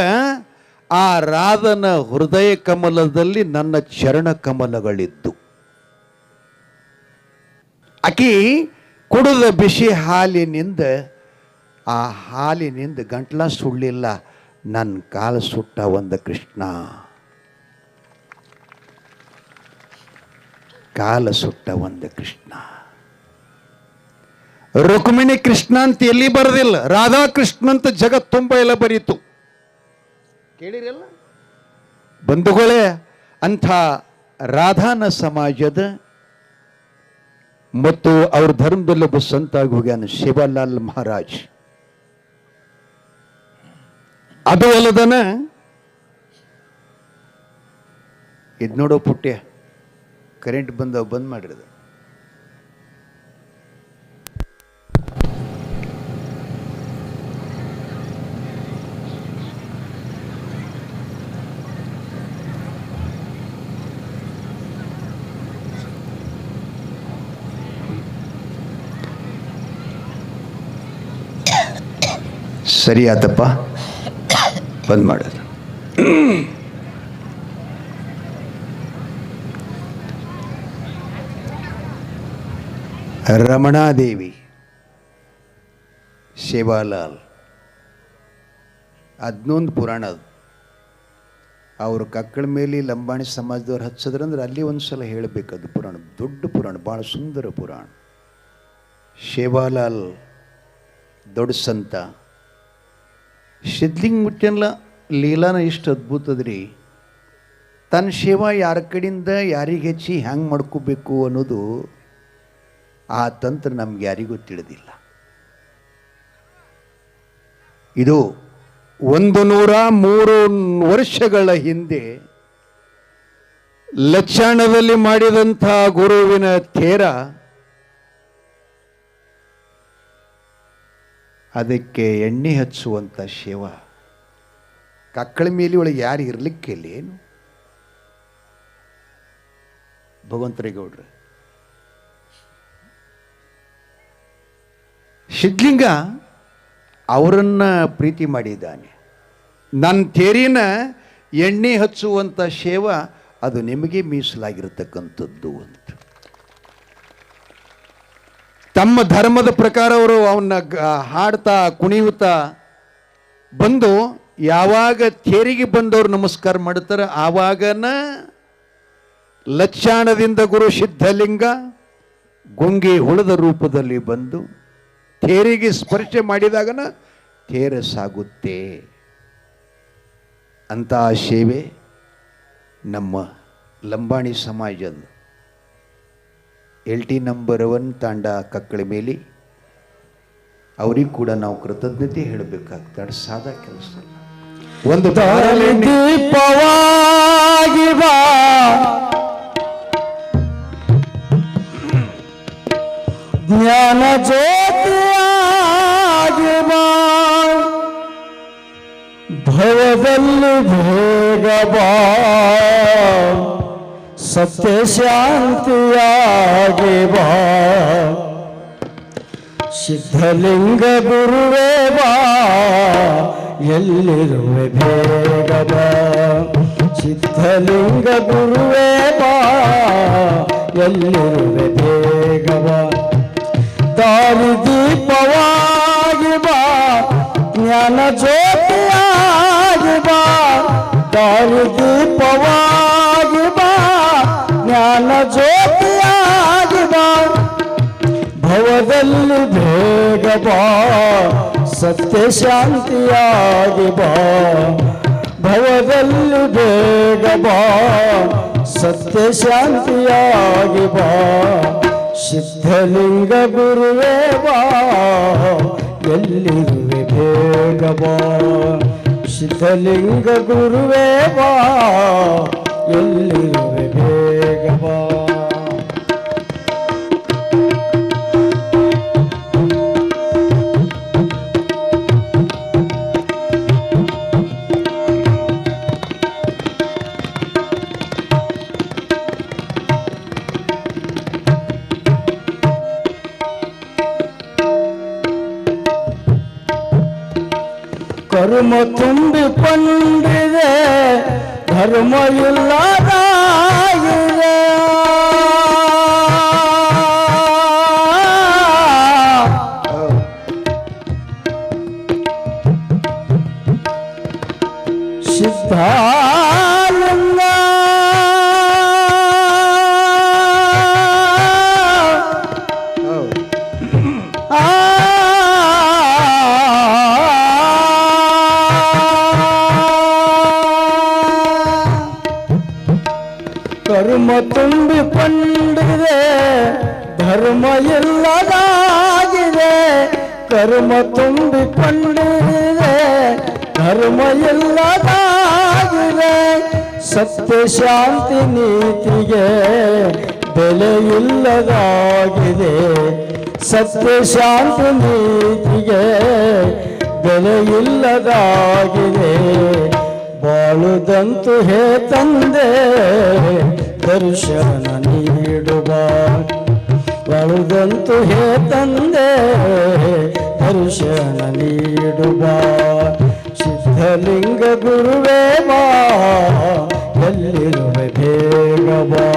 ಆ ರಾಧನ ಹೃದಯ ಕಮಲದಲ್ಲಿ ನನ್ನ ಚರಣ ಕಮಲಗಳಿದ್ದು. ಆಕಿ ಕುಡಿದ ಬಿಸಿ ಹಾಲಿನಿಂದ ಆ ಹಾಲಿನಿಂದ ಗಂಟ್ಲ ಸುಳ್ಳಿಲ್ಲ, ನನ್ನ ಕಾಲು ಸುಟ್ಟ ಒಂದು ಕೃಷ್ಣ, ಕಾಲ ಸುಟ್ಟ ಒಂದು ಕೃಷ್ಣ. ರುಕ್ಮಿಣಿ ಕೃಷ್ಣ ಅಂತ ಎಲ್ಲಿ ಬರೋದಿಲ್ಲ, ರಾಧಾ ಕೃಷ್ಣ ಅಂತ ಜಗತ್ ತುಂಬ ಎಲ್ಲ ಬರೀತು. ಕೇಳಿರಲ್ಲ ಬಂಧುಗಳೇ? ಅಂಥ ರಾಧಾನ ಸಮಾಜದ ಮತ್ತು ಅವ್ರ ಧರ್ಮದಲ್ಲೊಬ್ಬ ಸಂತಾಗಿ ಹೋಗ್ಯಾನ ಶಿವಲಾಲ್ ಮಹಾರಾಜ್. ಅದು ಅಲ್ಲದನ ಇದು ನೋಡೋ ಪುಟ್ಯ, ಕರೆಂಟ್ ಬಂದ್ ಮಾಡಿರೋದು. ಸರಿ ಆತಪ್ಪ, ಬಂದ್ ಮಾಡೋದು. ರಮಣಾದೇವಿ, ಸೇವಾಲಾಲ್, ಅದನ್ನೊಂದು ಪುರಾಣ ಅದು. ಅವ್ರ ಕಕ್ಕಳ ಮೇಲೆ ಲಂಬಾಣಿ ಸಮಾಜದವ್ರು ಹಚ್ಚದ್ರಂದ್ರೆ ಅಲ್ಲಿ ಒಂದು ಸಲ ಹೇಳಬೇಕದು ಪುರಾಣ. ದೊಡ್ಡ ಪುರಾಣ, ಭಾಳ ಸುಂದರ ಪುರಾಣ. ಸೇವಾಲಾಲ್ ದೊಡ್ಡ ಸಂತ. ಸಿದ್ಲಿಂಗ ಮುಟ್ಟೆಲ್ಲ ಲೀಲಾನ ಇಷ್ಟು ಅದ್ಭುತದ್ರಿ. ತನ್ನ ಸೇವಾ ಯಾರ ಕಡೆಯಿಂದ ಯಾರಿಗೆ ಹೆಚ್ಚಿ ಹ್ಯಾಂಗೆ ಮಾಡ್ಕೋಬೇಕು ಅನ್ನೋದು ಆ ತಂತ್ರ ನಮ್ಗೆ ಯಾರಿಗೂ ತಿಳಿದಿಲ್ಲ. ಇದು 103 ವರ್ಷಗಳ ಹಿಂದೆ ಲಚ್ಚಾಣದಲ್ಲಿ ಮಾಡಿದಂಥ ಗುರುವಿನ ಥೇರ ಅದಕ್ಕೆ ಎಣ್ಣೆ ಹಚ್ಚುವಂಥ ಶಿವ. ಕಕ್ಕಳ ಮೇಲೆ ಒಳಗೆ ಯಾರು ಇರಲಿಕ್ಕಿಲ್ಲ ಏನು? ಭಗವಂತರೇಗೌಡ್ರು ಸಿದ್ಲಿಂಗ ಅವರನ್ನ ಪ್ರೀತಿ ಮಾಡಿದ್ದಾನೆ. ನನ್ನ ತೇರಿನ ಎಣ್ಣೆ ಹಚ್ಚುವಂಥ ಸೇವಾ ಅದು ನಿಮಗೆ ಮೀಸಲಾಗಿರತಕ್ಕಂಥದ್ದು ಅಂತ. ತಮ್ಮ ಧರ್ಮದ ಪ್ರಕಾರ ಅವರು ಅವನ್ನ ಹಾಡ್ತಾ ಕುಣಿಯುತ್ತಾ ಬಂದು ಯಾವಾಗ ತೇರಿಗೆ ಬಂದವರು ನಮಸ್ಕಾರ ಮಾಡ್ತಾರೆ ಆವಾಗನ ಲಚ್ಚಾಣದಿಂದ ಗುರು ಸಿದ್ಧಲಿಂಗ ಗೊಂಗೆ ಹುಳದ ರೂಪದಲ್ಲಿ ಬಂದು ತೇರಿಗೆ ಸ್ಪರ್ಶ ಮಾಡಿದಾಗನ ತೇರ ಸಾಗುತ್ತೆ. ಅಂತಹ ಸೇವೆ ನಮ್ಮ ಲಂಬಾಣಿ ಸಮಾಜದ LT ನಂಬರ್ 1 ತಾಂಡ ಕಕ್ಕಳ ಮೇಲೆ ಅವ್ರಿಗೆ ಕೂಡ ನಾವು ಕೃತಜ್ಞತೆ ಹೇಳಬೇಕಾಗ್ತದೆ. ಸಾದಾ ಕೆಲಸ ಒಂದು ದೀಪವಾಗಿ ಬಾ ಜ್ಞಾನ ಜ್ಯೋತಿಯಾಗಿ ಬಾ ಭವದಲ್ಲಿ ಬೇಗ ಬಾ ಸತ್ಯ ಶಾಂತಿಯಾಗಿ ಬಾ ಸಿದ್ಧಲಿಂಗ ಗುರುವೇ ಬಾ ಎಲ್ಲಿರುವೆ ಬೇಗ ಬಾ ಸಿದ್ಧಲಿಂಗ ಗುರುವೇ ಬಾ ಎಲ್ಲಿರುವೆ ಬೇಗ ಬಾ ದಾರಿ ದೀಪವಾಗಿ ಬಾ ಜ್ಞಾನ ಜ್ಯೋತಿಯಾಗಿ ಬಾ ದಾರಿ ದೀಪವಾಗಿ ಬಾ ಜ್ಞಾನ ಜ್ಯೋತಿಯಾಗಿ ಬಾ ಭವದಲ್ಲಿ ಬೇಗ ಬಾ ಸತ್ಯ ಶಾಂತಿಯಾಗಿ ಬಾ ಭವದಲ್ಲಿ ಬೇಗ ಬಾ ಸತ್ಯ ಶಾಂತಿಯಾಗಿ ಬಾ ಸಿದ್ಧಲಿಂಗ ಗುರುವೇ ಬಾ ಎಲ್ಲಿರುವೆ ಬೇಗ ಬಾ ಸಿದ್ಧಲಿಂಗ ಗುರುವೇ ಬಾ ಎಲ್ಲಿರುವೆ ಬೇಗ ಬಾ ಕರ್ಮ ತುಂಬಿಕೊಂಡಿದೆ ಧರ್ಮ ಇಲ್ಲದಾಗಿದೆ ಸಿದ್ಧಾನಂದ ಕರ್ಮ ತುಂಬಿಕೊಂಡಿದೆ ಧರ್ಮ ಇಲ್ಲದಾಗಿದೆ ಕರ್ಮ ತುಂಬಿಕೊಂಡಿದೆ ಧರ್ಮ ಇಲ್ಲದಾಗಿದೆ ಸತ್ಯ ಶಾಂತಿ ನೀತಿಗೆ ಬೆಲೆ ಇಲ್ಲದಾಗಿದೆ ಸತ್ಯ ಶಾಂತಿ ನೀತಿಗೆ ಬೆಲೆ ಇಲ್ಲದಾಗಿದೆ ಬಾಳುದಂತು ಹೇ ತಂದೆ ದರ್ಶನ ನೀಡುವ ಬಾಳುದಂತು ಹೇ ತಂದೆ ದರ್ಶನ ನೀಡುವ ಸಿದ್ಧಲಿಂಗ ಗುರುವೇ ಬಾ ಎಲ್ಲಿರುವೆ ಬೇಗ ಬಾ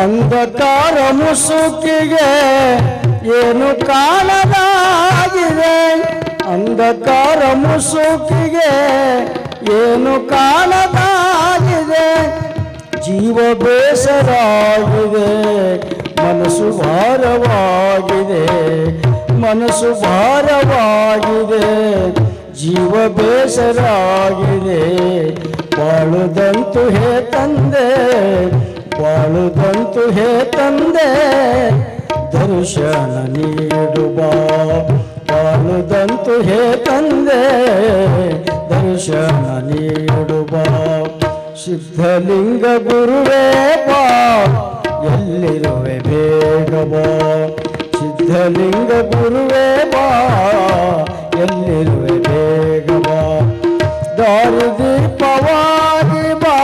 ಅಂಧಕಾರ ಮುಸುಕಿಗೆ ಏನು ಕಾಣದಾಗಿದೆ ಅಂಧಕಾರ ಮುಸುಕಿಗೆ ಏನು ಕಾಣದಾಗಿದೆ ಜೀವ ಬೇಸರಾಗಿದೆ ಮನಸ್ಸು ಭಾರವಾಗಿದೆ ಮನಸ್ಸು ಭಾರವಾಗಿದೆ ಜೀವ ಬೇಸರಾಗಿದೆ ಬಾಳುದಂತು ಹೇ ತಂದೆ ಬಾಳುದಂತು ಹೇ ತಂದೆ ದರ್ಶನ ನೀಡುವ ಬಾಳುದಂತು ಹೇ ತಂದೆ ದರ್ಶನ ನೀಡುವ ಸಿದ್ಧಲಿಂಗ ಗುರುವೇ ಬಾ ಎಲ್ಲಿರುವೆ ಬೇಗ ಬಾ ಸಿದ್ಧಲಿಂಗ ಗುರುವೇ ಬಾ ಎಲ್ಲಿರುವೆ ಬೇಗ ಬಾ ದಾರಿ ದೀಪವಾಗಿ ಬಾ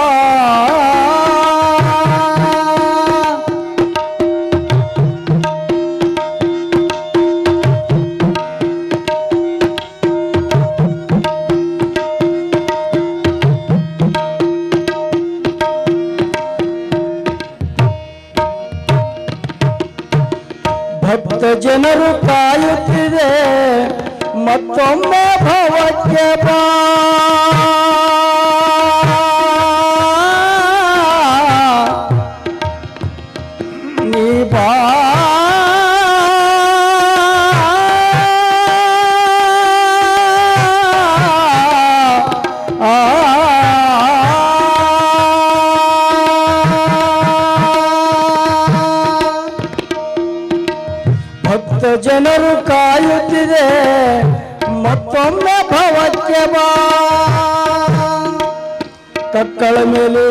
ಜನರು ಕಾಯುತ್ತಿದೆ ಮತ್ತೊಮ್ಮೆ ಭವಕ್ಕೆ ಬಾ ನೀ ಬಾ ಭಕ್ತ ಜನರು ಕಾಯುತ್ತಿದೆ ಮತ್ತೊಮ್ಮೆ ಭವಕ್ಕೆ ಬಾ ಕಕ್ಕಳ ಮೇಲೆ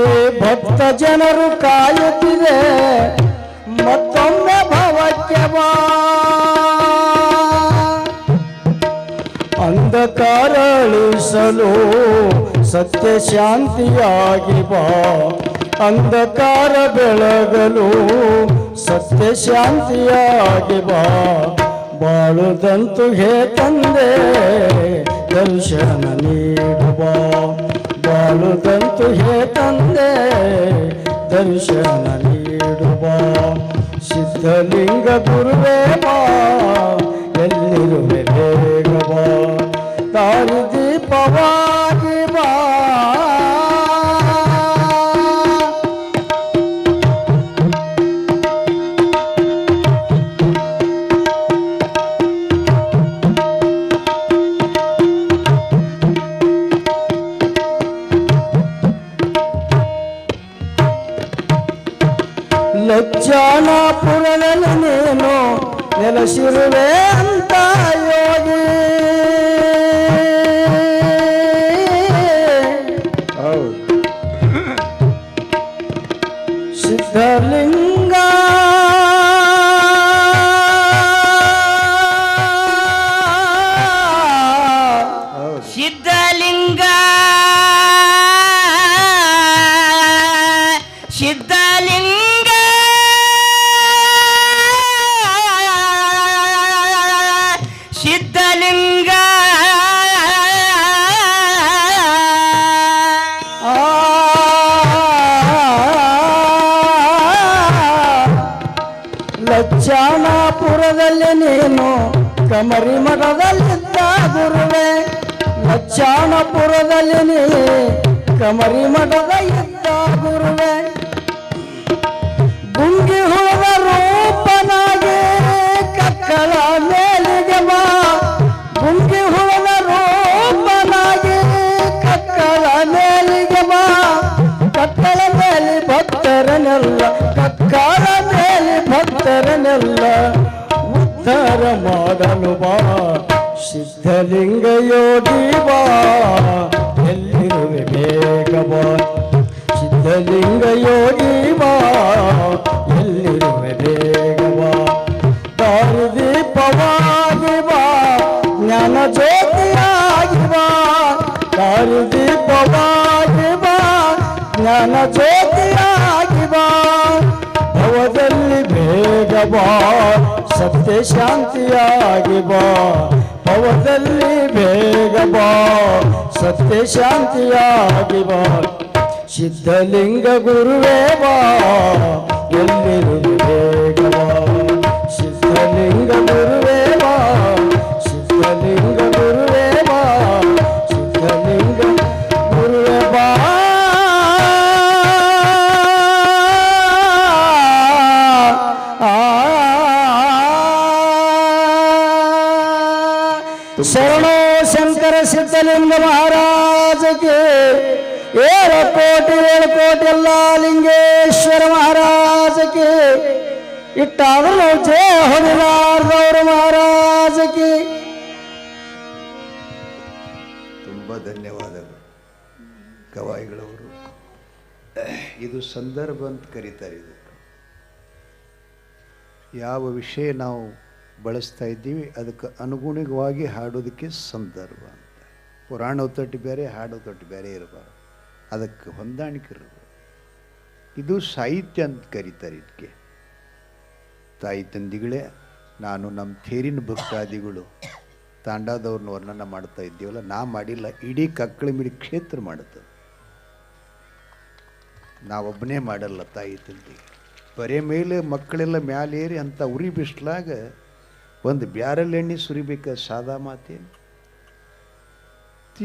ಭಕ್ತ ಜನರು ಕಾಯುತ್ತಿದೆ ಮತ್ತೊಮ್ಮೆ ಭವಕ್ಕೆ ಬಾ ಅಂಧಕಾರ ಅಳಿಸಲು ಸತ್ಯ ಶಾಂತಿಯಾಗಿ ಬಾ ಅಂಧಕಾರ ಬೆಳಗಲು ಸತ್ಯ ಶಾಂತಿಯಾಗಿ ಬಾ ಬಾಳುದಂತು ಹೇ ತಂದೆ ದರ್ಶನ ನೀಡು ಬಾ ಬಾಳುದಂತು ಹೇ ತಂದೆ ದರ್ಶನ ನೀಡು ಬಾ ಸಿದ್ಧಲಿಂಗ ಗುರುವೇ ಬಾ ಎಲ್ಲಿರುವೆ ಬೇಗ ಬಾ ದಾರಿ ದೀಪವಾಗಿ ಬಾ ಲಜ್ಜಾನಾಪುರದಲ್ಲಿ ನೀನು ನೆಲೆಸಿರುವೆ ಅಂತ ಯೋಗಿ ಸಿದ್ಧಲಿಂಗ ಸಿದ್ಧಲಿಂಗ ಸಿದ್ಧಲಿಂಗ ಸಿದ್ಧಲಿಂಗ ಲಜ್ಜಾನಾಪುರದಲ್ಲಿ ನೀನು ಕಮರಿ ಮಠದಲ್ಲಿದ್ದ ಗುರುವೆ ಲಜ್ಜಾನಪುರದಲ್ಲಿ ನೀ ಕಮರಿ ಮಠದ ಇದ್ದ ಗುರುವೆ ಗುಂಗಿ ಹುಳದ ರೂಪನಾಗಿ ಕಕ್ಕಳ ಮೇಲಿಗೆ ಬಾ ಗುಂಗಿ ಹುಳದ ರೂಪನಾಗಿ ಕಕ್ಕಳ ಮೇಲಿಗೆ ಬಾ ಕಕ್ಕಳ ಮೇಲೆ ಭಕ್ತರನೆಲ್ಲ ಕಕ್ಕಳ ಮೇಲೆ ಭಕ್ತರನೆಲ್ಲ ಉದ್ಧಾರ ಮಾಡಲು ಬಾ ಸಿದ್ಧಲಿಂಗ ಯೋಗಿ ಬಾ ಎಲ್ಲಿರುವೆ ಬೇಗ ಬಾ ಸಿದ್ಧಲಿಂಗ ಯೋಗಿ ಬಾ ಎಲ್ಲಿರುವೆ ಬೇಗ ಬಾ ದಾರಿ ದೀಪವಾಗಿ ಬಾ ಜ್ಞಾನ ಜ್ಯೋತಿಯಾಗಿ ಬಾ ದಾರಿ ದೀಪವಾಗಿ ಬಾ ಜ್ಞಾನ ಜ್ಯೋತಿಯಾಗಿ ಬಾ ಭವದಲ್ಲಿ ಬೇಗ ಬಾ ಸತ್ಯ ಶಾಂತಿಯಾಗಿ ಬಾ ಭವದಲ್ಲಿ ಬೇಗ ಬಾ ಸತ್ಯ ಶಾಂತಿಯಾಗಿ ಬಾ ಸಿದ್ಧಲಿಂಗ ಗುರುವೇ ಬಾ ಎಲ್ಲಿರುವೆ ಬೇಗ ಬಾ ಸಿದ್ಧಲಿಂಗ ಗುರುವೇ ಬಾ ಸಿದ್ಧಲಿಂಗ ಗುರುವೇ ಬಾ ಸಿದ್ಧಲಿಂಗ ಗುರುವೇ ಬಾ ಶರಣೋ ಶಂಕರ ಸಿದ್ಧಲಿಂಗ ಮಹಾರಾಜಕ್ಕೆ ಏಳು ಕೋಟಿ ಎಲ್ಲ ಲಿಂಗೇಶ್ವರ ಮಹಾರಾಜಕ್ಕೆ ಇಟ್ಟಾದರೂ ಜಯ ಹೊದಿಲಾರ್ದವರು ಮಹಾರಾಜಕ್ಕೆ ತುಂಬ ಧನ್ಯವಾದಗಳು ಗವಾಯಿಗಳವರು. ಇದು ಸಂದರ್ಭ ಅಂತ ಕರೀತಾರೆ. ಇದು ಯಾವ ವಿಷಯ ನಾವು ಬಳಸ್ತಾ ಇದ್ದೀವಿ ಅದಕ್ಕೆ ಅನುಗುಣವಾಗಿ ಹಾಡೋದಕ್ಕೆ ಸಂದರ್ಭ ಅಂತ. ಪುರಾಣ ತೊಟ್ಟು ಬೇರೆ ಹಾಡೋ ತೊಟ್ಟು ಬೇರೆ ಇರಬಾರ್ದು, ಅದಕ್ಕೆ ಹೊಂದಾಣಿಕೆ ಇರಬೇಕು. ಇದು ಸಾಹಿತ್ಯ ಅಂತ ಕರೀತಾರೆ ಇದಕ್ಕೆ. ತಾಯಿ ತಂದಿಗಳೇ, ನಾನು ನಮ್ಮ ಥೇರಿನ ಭಕ್ತಾದಿಗಳು ತಾಂಡಾದವ್ರನ್ನ ವರ್ಣನ ಮಾಡ್ತಾ ಇದ್ದೀವಲ್ಲ, ನಾ ಮಾಡಿಲ್ಲ, ಇಡೀ ಕಕ್ಕಳ ಮಿಡಿ ಕ್ಷೇತ್ರ ಮಾಡುತ್ತೆ. ನಾವೊಬ್ಬನೇ ಮಾಡಲ್ಲ. ತಾಯಿ ತಂದೆ ಬರೇ ಮೇಲೆ ಮಕ್ಕಳೆಲ್ಲ ಮ್ಯಾಲೇರಿ ಅಂತ ಉರಿ ಬಿಸ್ಲಾಗ ಒಂದು ಬ್ಯಾರಲ್ ಎಣ್ಣೆ ಸುರಿಬೇಕ ಸಾದಾ ಮಾತೇನು.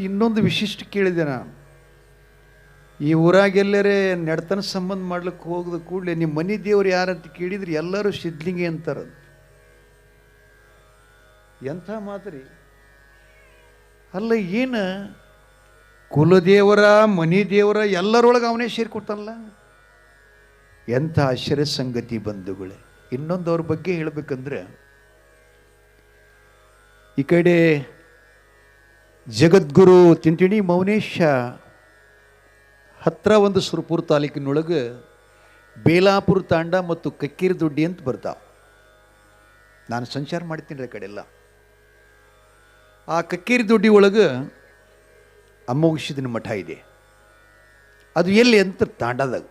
ಇನ್ನೊಂದು ವಿಶಿಷ್ಟ ಕೇಳಿದೆ ನಾನು, ಈ ಊರಾಗೆಲ್ಲರೇ ನೆಡ್ತನ ಸಂಬಂಧ ಮಾಡ್ಲಿಕ್ಕೆ ಹೋಗದ ಕೂಡಲೇ ನಿಮ್ಮ ಮನೆ ದೇವ್ರು ಯಾರಂತ ಕೇಳಿದ್ರೆ ಎಲ್ಲರೂ ಸಿದ್ಲಿಂಗಿ ಅಂತಾರಂತ. ಎಂಥ ಮಾತ್ರಿ ಅಲ್ಲ, ಏನು ಕುಲದೇವರ ಮನಿ ದೇವರ ಎಲ್ಲರೊಳಗೆ ಅವನೇ ಸೇರಿಕೊಡ್ತಾನಲ್ಲ. ಎಂಥ ಆಶ್ಚರ್ಯ ಸಂಗತಿ ಬಂಧುಗಳೇ. ಇನ್ನೊಂದು ಅವ್ರ ಬಗ್ಗೆ ಹೇಳಬೇಕಂದ್ರೆ, ಈ ಕಡೆ ಜಗದ್ಗುರು ತಿಂಟಿಣಿ ಮೌನೇಶ ಹತ್ರ ಒಂದು ಸುರಪುರ ತಾಲೂಕಿನೊಳಗೆ ಬೇಲಾಪುರ ತಾಂಡ ಮತ್ತು ಕಕ್ಕೇರಿ ದೊಡ್ಡಿ ಅಂತ ಬರ್ತಾವೆ. ನಾನು ಸಂಚಾರ ಮಾಡ್ತೀನಿ ಆ ಕಡೆ ಎಲ್ಲ. ಆ ಕಕ್ಕೇರಿ ದೊಡ್ಡಿ ಒಳಗೆ ಅಮೋಘಸಿದನ ಮಠ ಇದೆ. ಅದು ಎಲ್ಲಿ ಅಂತ ತಾಂಡದಾಗ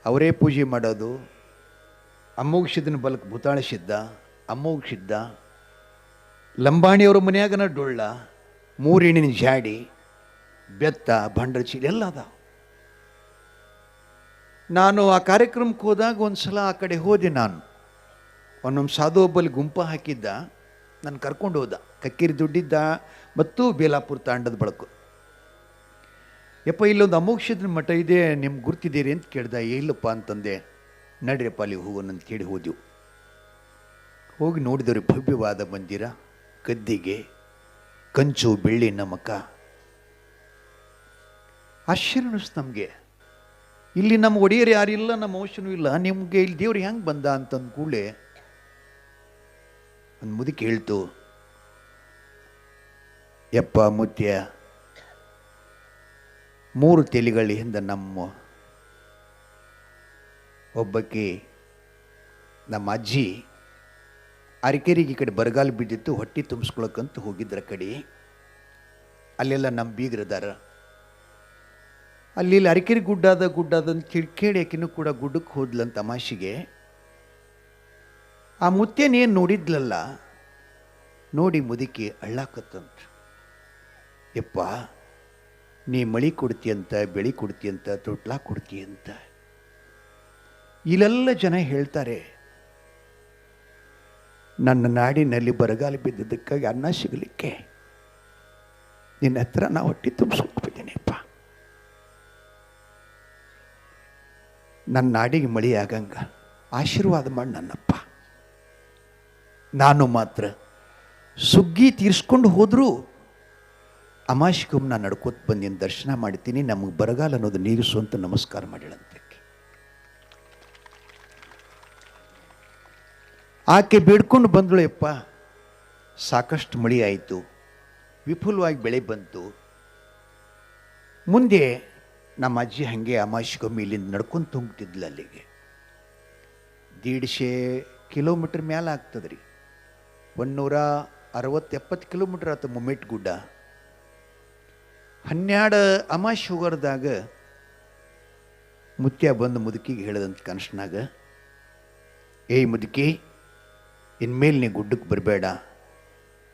ಅವರೇ ಪೂಜೆ ಮಾಡೋದು. ಅಮೋಘಸಿದನ ಬಲಕ್ಕೆ ಭೂತಾಳಿಸಿದ್ದ, ಅಮೋಘಸಿದ್ದ. ಲಂಬಾಣಿಯವ್ರ ಮನೆಯಾಗನ ಡೊಳ್ಳ, ಮೂರೆಣ್ಣಿನ ಜಾಡಿ, ಬೆತ್ತ, ಬಂಡ್ರ ಚೀಲ ಎಲ್ಲ ಅದಾವ. ನಾನು ಆ ಕಾರ್ಯಕ್ರಮಕ್ಕೆ ಹೋದಾಗ ಒಂದು ಸಲ ಆ ಕಡೆ ಹೋದೆ. ನಾನು ಒಂದೊಂದು ಸಾಧು ಒಬ್ಬಲ್ಲಿ ಗುಂಪ ಹಾಕಿದ್ದ, ನಾನು ಕರ್ಕೊಂಡು ಹೋದ. ಕಕ್ಕೇರಿ ದುಡ್ಡಿದ್ದ ಮತ್ತು ಬೇಲಾಪುರ ತಾಂಡದ ಬಳಕು. ಯಪ್ಪ ಇಲ್ಲೊಂದು ಅಮೋಘಸಿದನ ಮಠ ಇದೆ, ನಿಮ್ಗೆ ಗುರ್ತಿದ್ದೀರಿ ಅಂತ ಕೇಳ್ದ. ಇಲ್ಲಪ್ಪ ಅಂತಂದೆ. ನಡ್ರಿಯಪ್ಪ ಅಲ್ಲಿ ಹೋಗೋಣ ಅಂತ ಕೇಳಿ ಹೋದೆವು. ಹೋಗಿ ನೋಡಿದವ್ರಿ, ಭವ್ಯವಾದ ಮಂದಿರ, ಗದ್ದಿಗೆ, ಕಂಚು ಬೆಳ್ಳಿ ನಮಕ. ಆಶ್ಚರ್ಯ ಅನ್ನಿಸ್ತು ನಮಗೆ. ಇಲ್ಲಿ ನಮ್ಮ ಒಡೆಯರು ಯಾರಿಲ್ಲ, ನಮ್ಮ ವಂಶನೂ ಇಲ್ಲ, ನಿಮಗೆ ಇಲ್ಲಿ ದೇವ್ರು ಹೆಂಗೆ ಬಂದ ಅಂತಂದು ಕೂಡಲೇ ಒಂದು ಮುದುಕಿ ಹೇಳ್ತು, ಯಪ್ಪ ಮುತ್ಯ, 3 ತೆಲಿಗಳ ಹಿಂದೆ ನಮ್ಮ ಒಬ್ಬಕ್ಕೆ ನಮ್ಮ ಅಜ್ಜಿ ಅರಕೆರಿಗೆ ಈ ಕಡೆ ಬರಗಾಲ ಬಿದ್ದಿತ್ತು, ಹೊಟ್ಟೆ ತುಂಬಿಸ್ಕೊಳಕ್ಕಂತ ಹೋಗಿದ್ರ ಕಡೆ. ಅಲ್ಲೆಲ್ಲ ನಮ್ಮ ಬೀಗ್ರದಾರ. ಅಲ್ಲಿ ಅರಕೆರೆ ಗುಡ್ಡ ಅಂತ ಕೇಳಿ ಆಕಿನೂ ಕೂಡ ಗುಡ್ಡಕ್ಕೆ ಹೋದ್ಲಂತ ತಮಾಷೆಗೆ. ಆ ಮುತ್ತೇನೇನು ನೋಡಿದ್ಲಲ್ಲ, ನೋಡಿ ಮುದುಕಿ ಅಳ್ಳಾಕತ್ತಂತ. ಯಪ್ಪ, ನೀ ಮಳಿ ಕೊಡ್ತೀಯಂತ, ಬೆಳೆ ಕೊಡ್ತೀಯಂತ, ತೊಟ್ಲಾ ಕೊಡ್ತೀಯಂತ. ಇಲ್ಲೆಲ್ಲ ಜನ ಹೇಳ್ತಾರೆ, ನನ್ನ ನಾಡಿನಲ್ಲಿ ಬರಗಾಲ ಬಿದ್ದದಕ್ಕಾಗಿ ಅನ್ನ ಸಿಗಲಿಕ್ಕೆ ನಿನ್ನ ಹತ್ರ ನಾ ಹೊಟ್ಟೆ ತುಂಬಿಸ್ಕೊಬಿದ್ದೇನೆಪ್ಪ. ನನ್ನ ನಾಡಿಗೆ ಮಳಿ ಆಗಂಗ ಆಶೀರ್ವಾದ ಮಾಡಿ ನನ್ನಪ್ಪ. ನಾನು ಮಾತ್ರ ಸುಗ್ಗಿ ತೀರಿಸ್ಕೊಂಡು ಹೋದರೂ ಅಮಾಶಿಕೊಮ್ಮೆ ನಾನು ನಡ್ಕೋತ ಬಂದಿನ ದರ್ಶನ ಮಾಡ್ತೀನಿ, ನಮಗೆ ಬರಗಾಲ ಅನ್ನೋದು ನೀಗಿಸು ಅಂತ ನಮಸ್ಕಾರ ಮಾಡಿಳಂತೆ. ಆಕೆ ಬೇಡ್ಕೊಂಡು ಬಂದಳು. ಯಪ್ಪ, ಸಾಕಷ್ಟು ಮಳೆ ಆಯಿತು, ವಿಪುಲವಾಗಿ ಬೆಳೆ ಬಂತು. ಮುಂದೆ ನಮ್ಮ ಅಜ್ಜಿ ಹಾಗೆ ಅಮಾಶಿಕೊಮ್ಮೆ ಇಲ್ಲಿಂದ ನಡ್ಕೊಂಡು ತುಂಬ್ತಿದ್ಲು ಅಲ್ಲಿಗೆ. 150 ಕಿಲೋಮೀಟ್ರ್ ಮ್ಯಾಲೆ ಆಗ್ತದೆ ರೀ. 160-70 ಕಿಲೋಮೀಟ್ರ್ ಆಯ್ತು ಮುಮ್ಮೆಟ್ ಗುಡ್ಡ. 12 ಅಮಾಶಿ ಹೋಗೋರ್ದಾಗ ಮುತ್ಯ ಬಂದು ಮುದುಕಿಗೆ ಹೇಳಿದಂತ ಕನಸಿನಾಗ, ಏಯ್ ಮುದುಕಿ, ಇನ್ಮೇಲೆ ನೀ ಗುಡ್ಡಕ್ಕೆ ಬರಬೇಡ,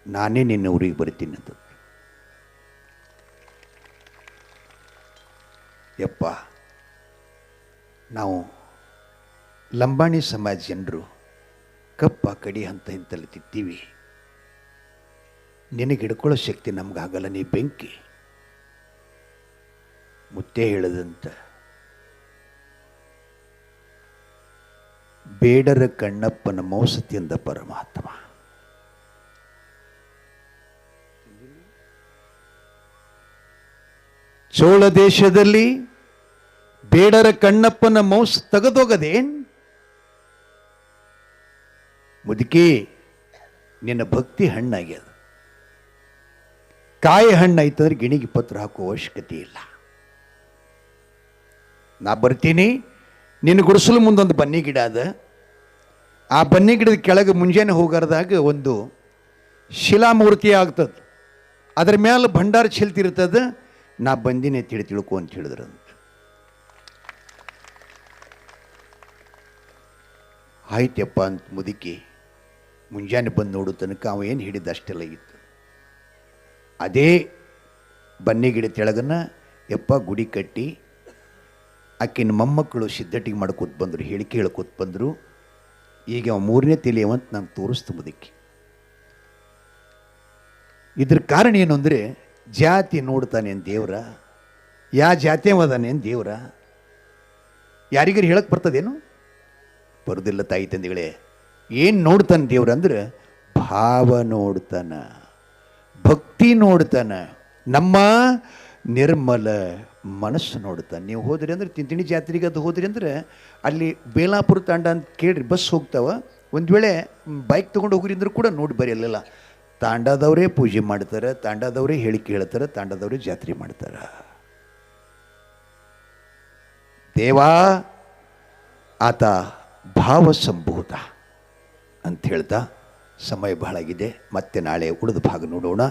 ನಾನೇ ನಿನ್ನ ಊರಿಗೆ ಬರ್ತೀನಿ ಅಂತ. ಯಪ್ಪ, ನಾವು ಲಂಬಾಣಿ ಸಮಾಜ ಜನರು ಕಪ್ಪ ಕಡಿ ಅಂತ ಇಂತಲ್ಲಿ ತಿತ್ತೀವಿ, ನಿನಗೆ ಹಿಡ್ಕೊಳ್ಳೋ ಶಕ್ತಿ ನಮಗಾಗಲ್ಲ, ನೀ ಬೆಂಕಿ. ಮುತ್ತೆ ಹೇಳದಂತ, ಬೇಡರ ಕಣ್ಣಪ್ಪನ ಮೌಸತಿಯಿಂದ ಪರಮಾತ್ಮ. ಚೋಳ ದೇಶದಲ್ಲಿ ಬೇಡರ ಕಣ್ಣಪ್ಪನ ಮೌಸ್ ತೆಗೆದೋಗದೇನ್? ಮುದುಕಿ, ನಿನ್ನ ಭಕ್ತಿ ಹಣ್ಣಾಗ್ಯದ. ಕಾಯಿ ಹಣ್ಣಾಯ್ತಂದ್ರೆ ಗಿಣಿಗೆ ಪತ್ರ ಹಾಕುವ ಅವಶ್ಯಕತೆ ಇಲ್ಲ. ನಾ ಬರ್ತೀನಿ, ನಿನ್ನ ಗುಡಿಸಲು ಮುಂದೊಂದು ಬನ್ನಿ ಗಿಡ ಅದ. ಆ ಬನ್ನಿ ಗಿಡದ ಕೆಳಗೆ ಮುಂಜಾನೆ ಹೋಗಾರದಾಗ ಒಂದು ಶಿಲಾಮೂರ್ತಿ ಆಗ್ತದೆ, ಅದ್ರ ಮೇಲೆ ಭಂಡಾರ ಚೆಲ್ತಿರ್ತದೆ. ನಾ ಬಂದಿನೇ ತಿಳ್ಕೊ ಅಂತ ಹೇಳಿದ್ರಂತ. ಆಯ್ತಪ್ಪ ಅಂತ ಮುದುಕಿ ಮುಂಜಾನೆ ಬಂದು ನೋಡೋ ತನಕ ಅವ ಏನು ಹಿಡಿದ ಅಷ್ಟೆಲ್ಲ ಇತ್ತು. ಅದೇ ಬನ್ನಿ ಗಿಡ ತೆಳಗನ್ನ ಯಪ್ಪ ಗುಡಿ ಕಟ್ಟಿ ಆಕಿನ ಮೊಮ್ಮಕ್ಕಳು ಸಿದ್ಧಟಿಗೆ ಮಾಡ್ಕೊತ ಬಂದರು, ಹೇಳಿಕೆ ಹೇಳ್ಕೊತ ಬಂದರು. ಈಗ ಅವ ಮೂರನೇ ತಿಳಿಯವಂತ ನಂಗೆ ತೋರಿಸ್ತು ಮುದಕ್ಕೆ. ಇದ್ರ ಕಾರಣ ಏನು ಅಂದರೆ ಜಾತಿ ನೋಡ್ತಾನೆ ಅಂತ ದೇವ್ರ, ಯಾ ಜಾತಿ ಅದಾನೆ ಅಂತ ದೇವ್ರ ಯಾರಿಗಾರು ಹೇಳಕ್ಕೆ ಬರ್ತದೇನು? ಬರೋದಿಲ್ಲ ತಾಯಿ ತಂದೆಗಳೇ. ಏನು ನೋಡ್ತಾನೆ ದೇವ್ರ ಅಂದ್ರೆ ಭಾವ ನೋಡ್ತಾನ, ಭಕ್ತಿ ನೋಡ್ತಾನ, ನಮ್ಮ ನಿರ್ಮಲ ಮನಸ್ಸು ನೋಡ್ತಾನೆ. ನೀವು ಹೋದ್ರಿ ಅಂದ್ರೆ ತಿಂತಿಣಿ ಜಾತ್ರೆಗೆ ಅದು ಹೋದ್ರಿ ಅಂದ್ರೆ ಅಲ್ಲಿ ಬೇಲಾಪುರ ತಾಂಡ ಅಂತ ಕೇಳ್ರಿ, ಬಸ್ ಹೋಗ್ತಾವ. ಒಂದು ವೇಳೆ ಬೈಕ್ ತೊಗೊಂಡು ಹೋಗ್ರಿ ಅಂದ್ರೂ ಕೂಡ ನೋಡಿ ಬರೀ ಅಲ್ಲೆಲ್ಲ ತಾಂಡದವರೇ ಪೂಜೆ ಮಾಡ್ತಾರೆ, ತಾಂಡದವರೇ ಹೇಳಿಕೆ ಹೇಳ್ತಾರೆ, ತಾಂಡದವರೇ ಜಾತ್ರೆ ಮಾಡ್ತಾರೆ. ದೇವಾ ಆತ ಭಾವಸಂಭೂತ ಅಂತ ಹೇಳ್ತಾ ಸಮಯ ಬಹಳಾಗಿದೆ. ಮತ್ತೆ ನಾಳೆ ಉಳಿದ ಭಾಗ ನೋಡೋಣ.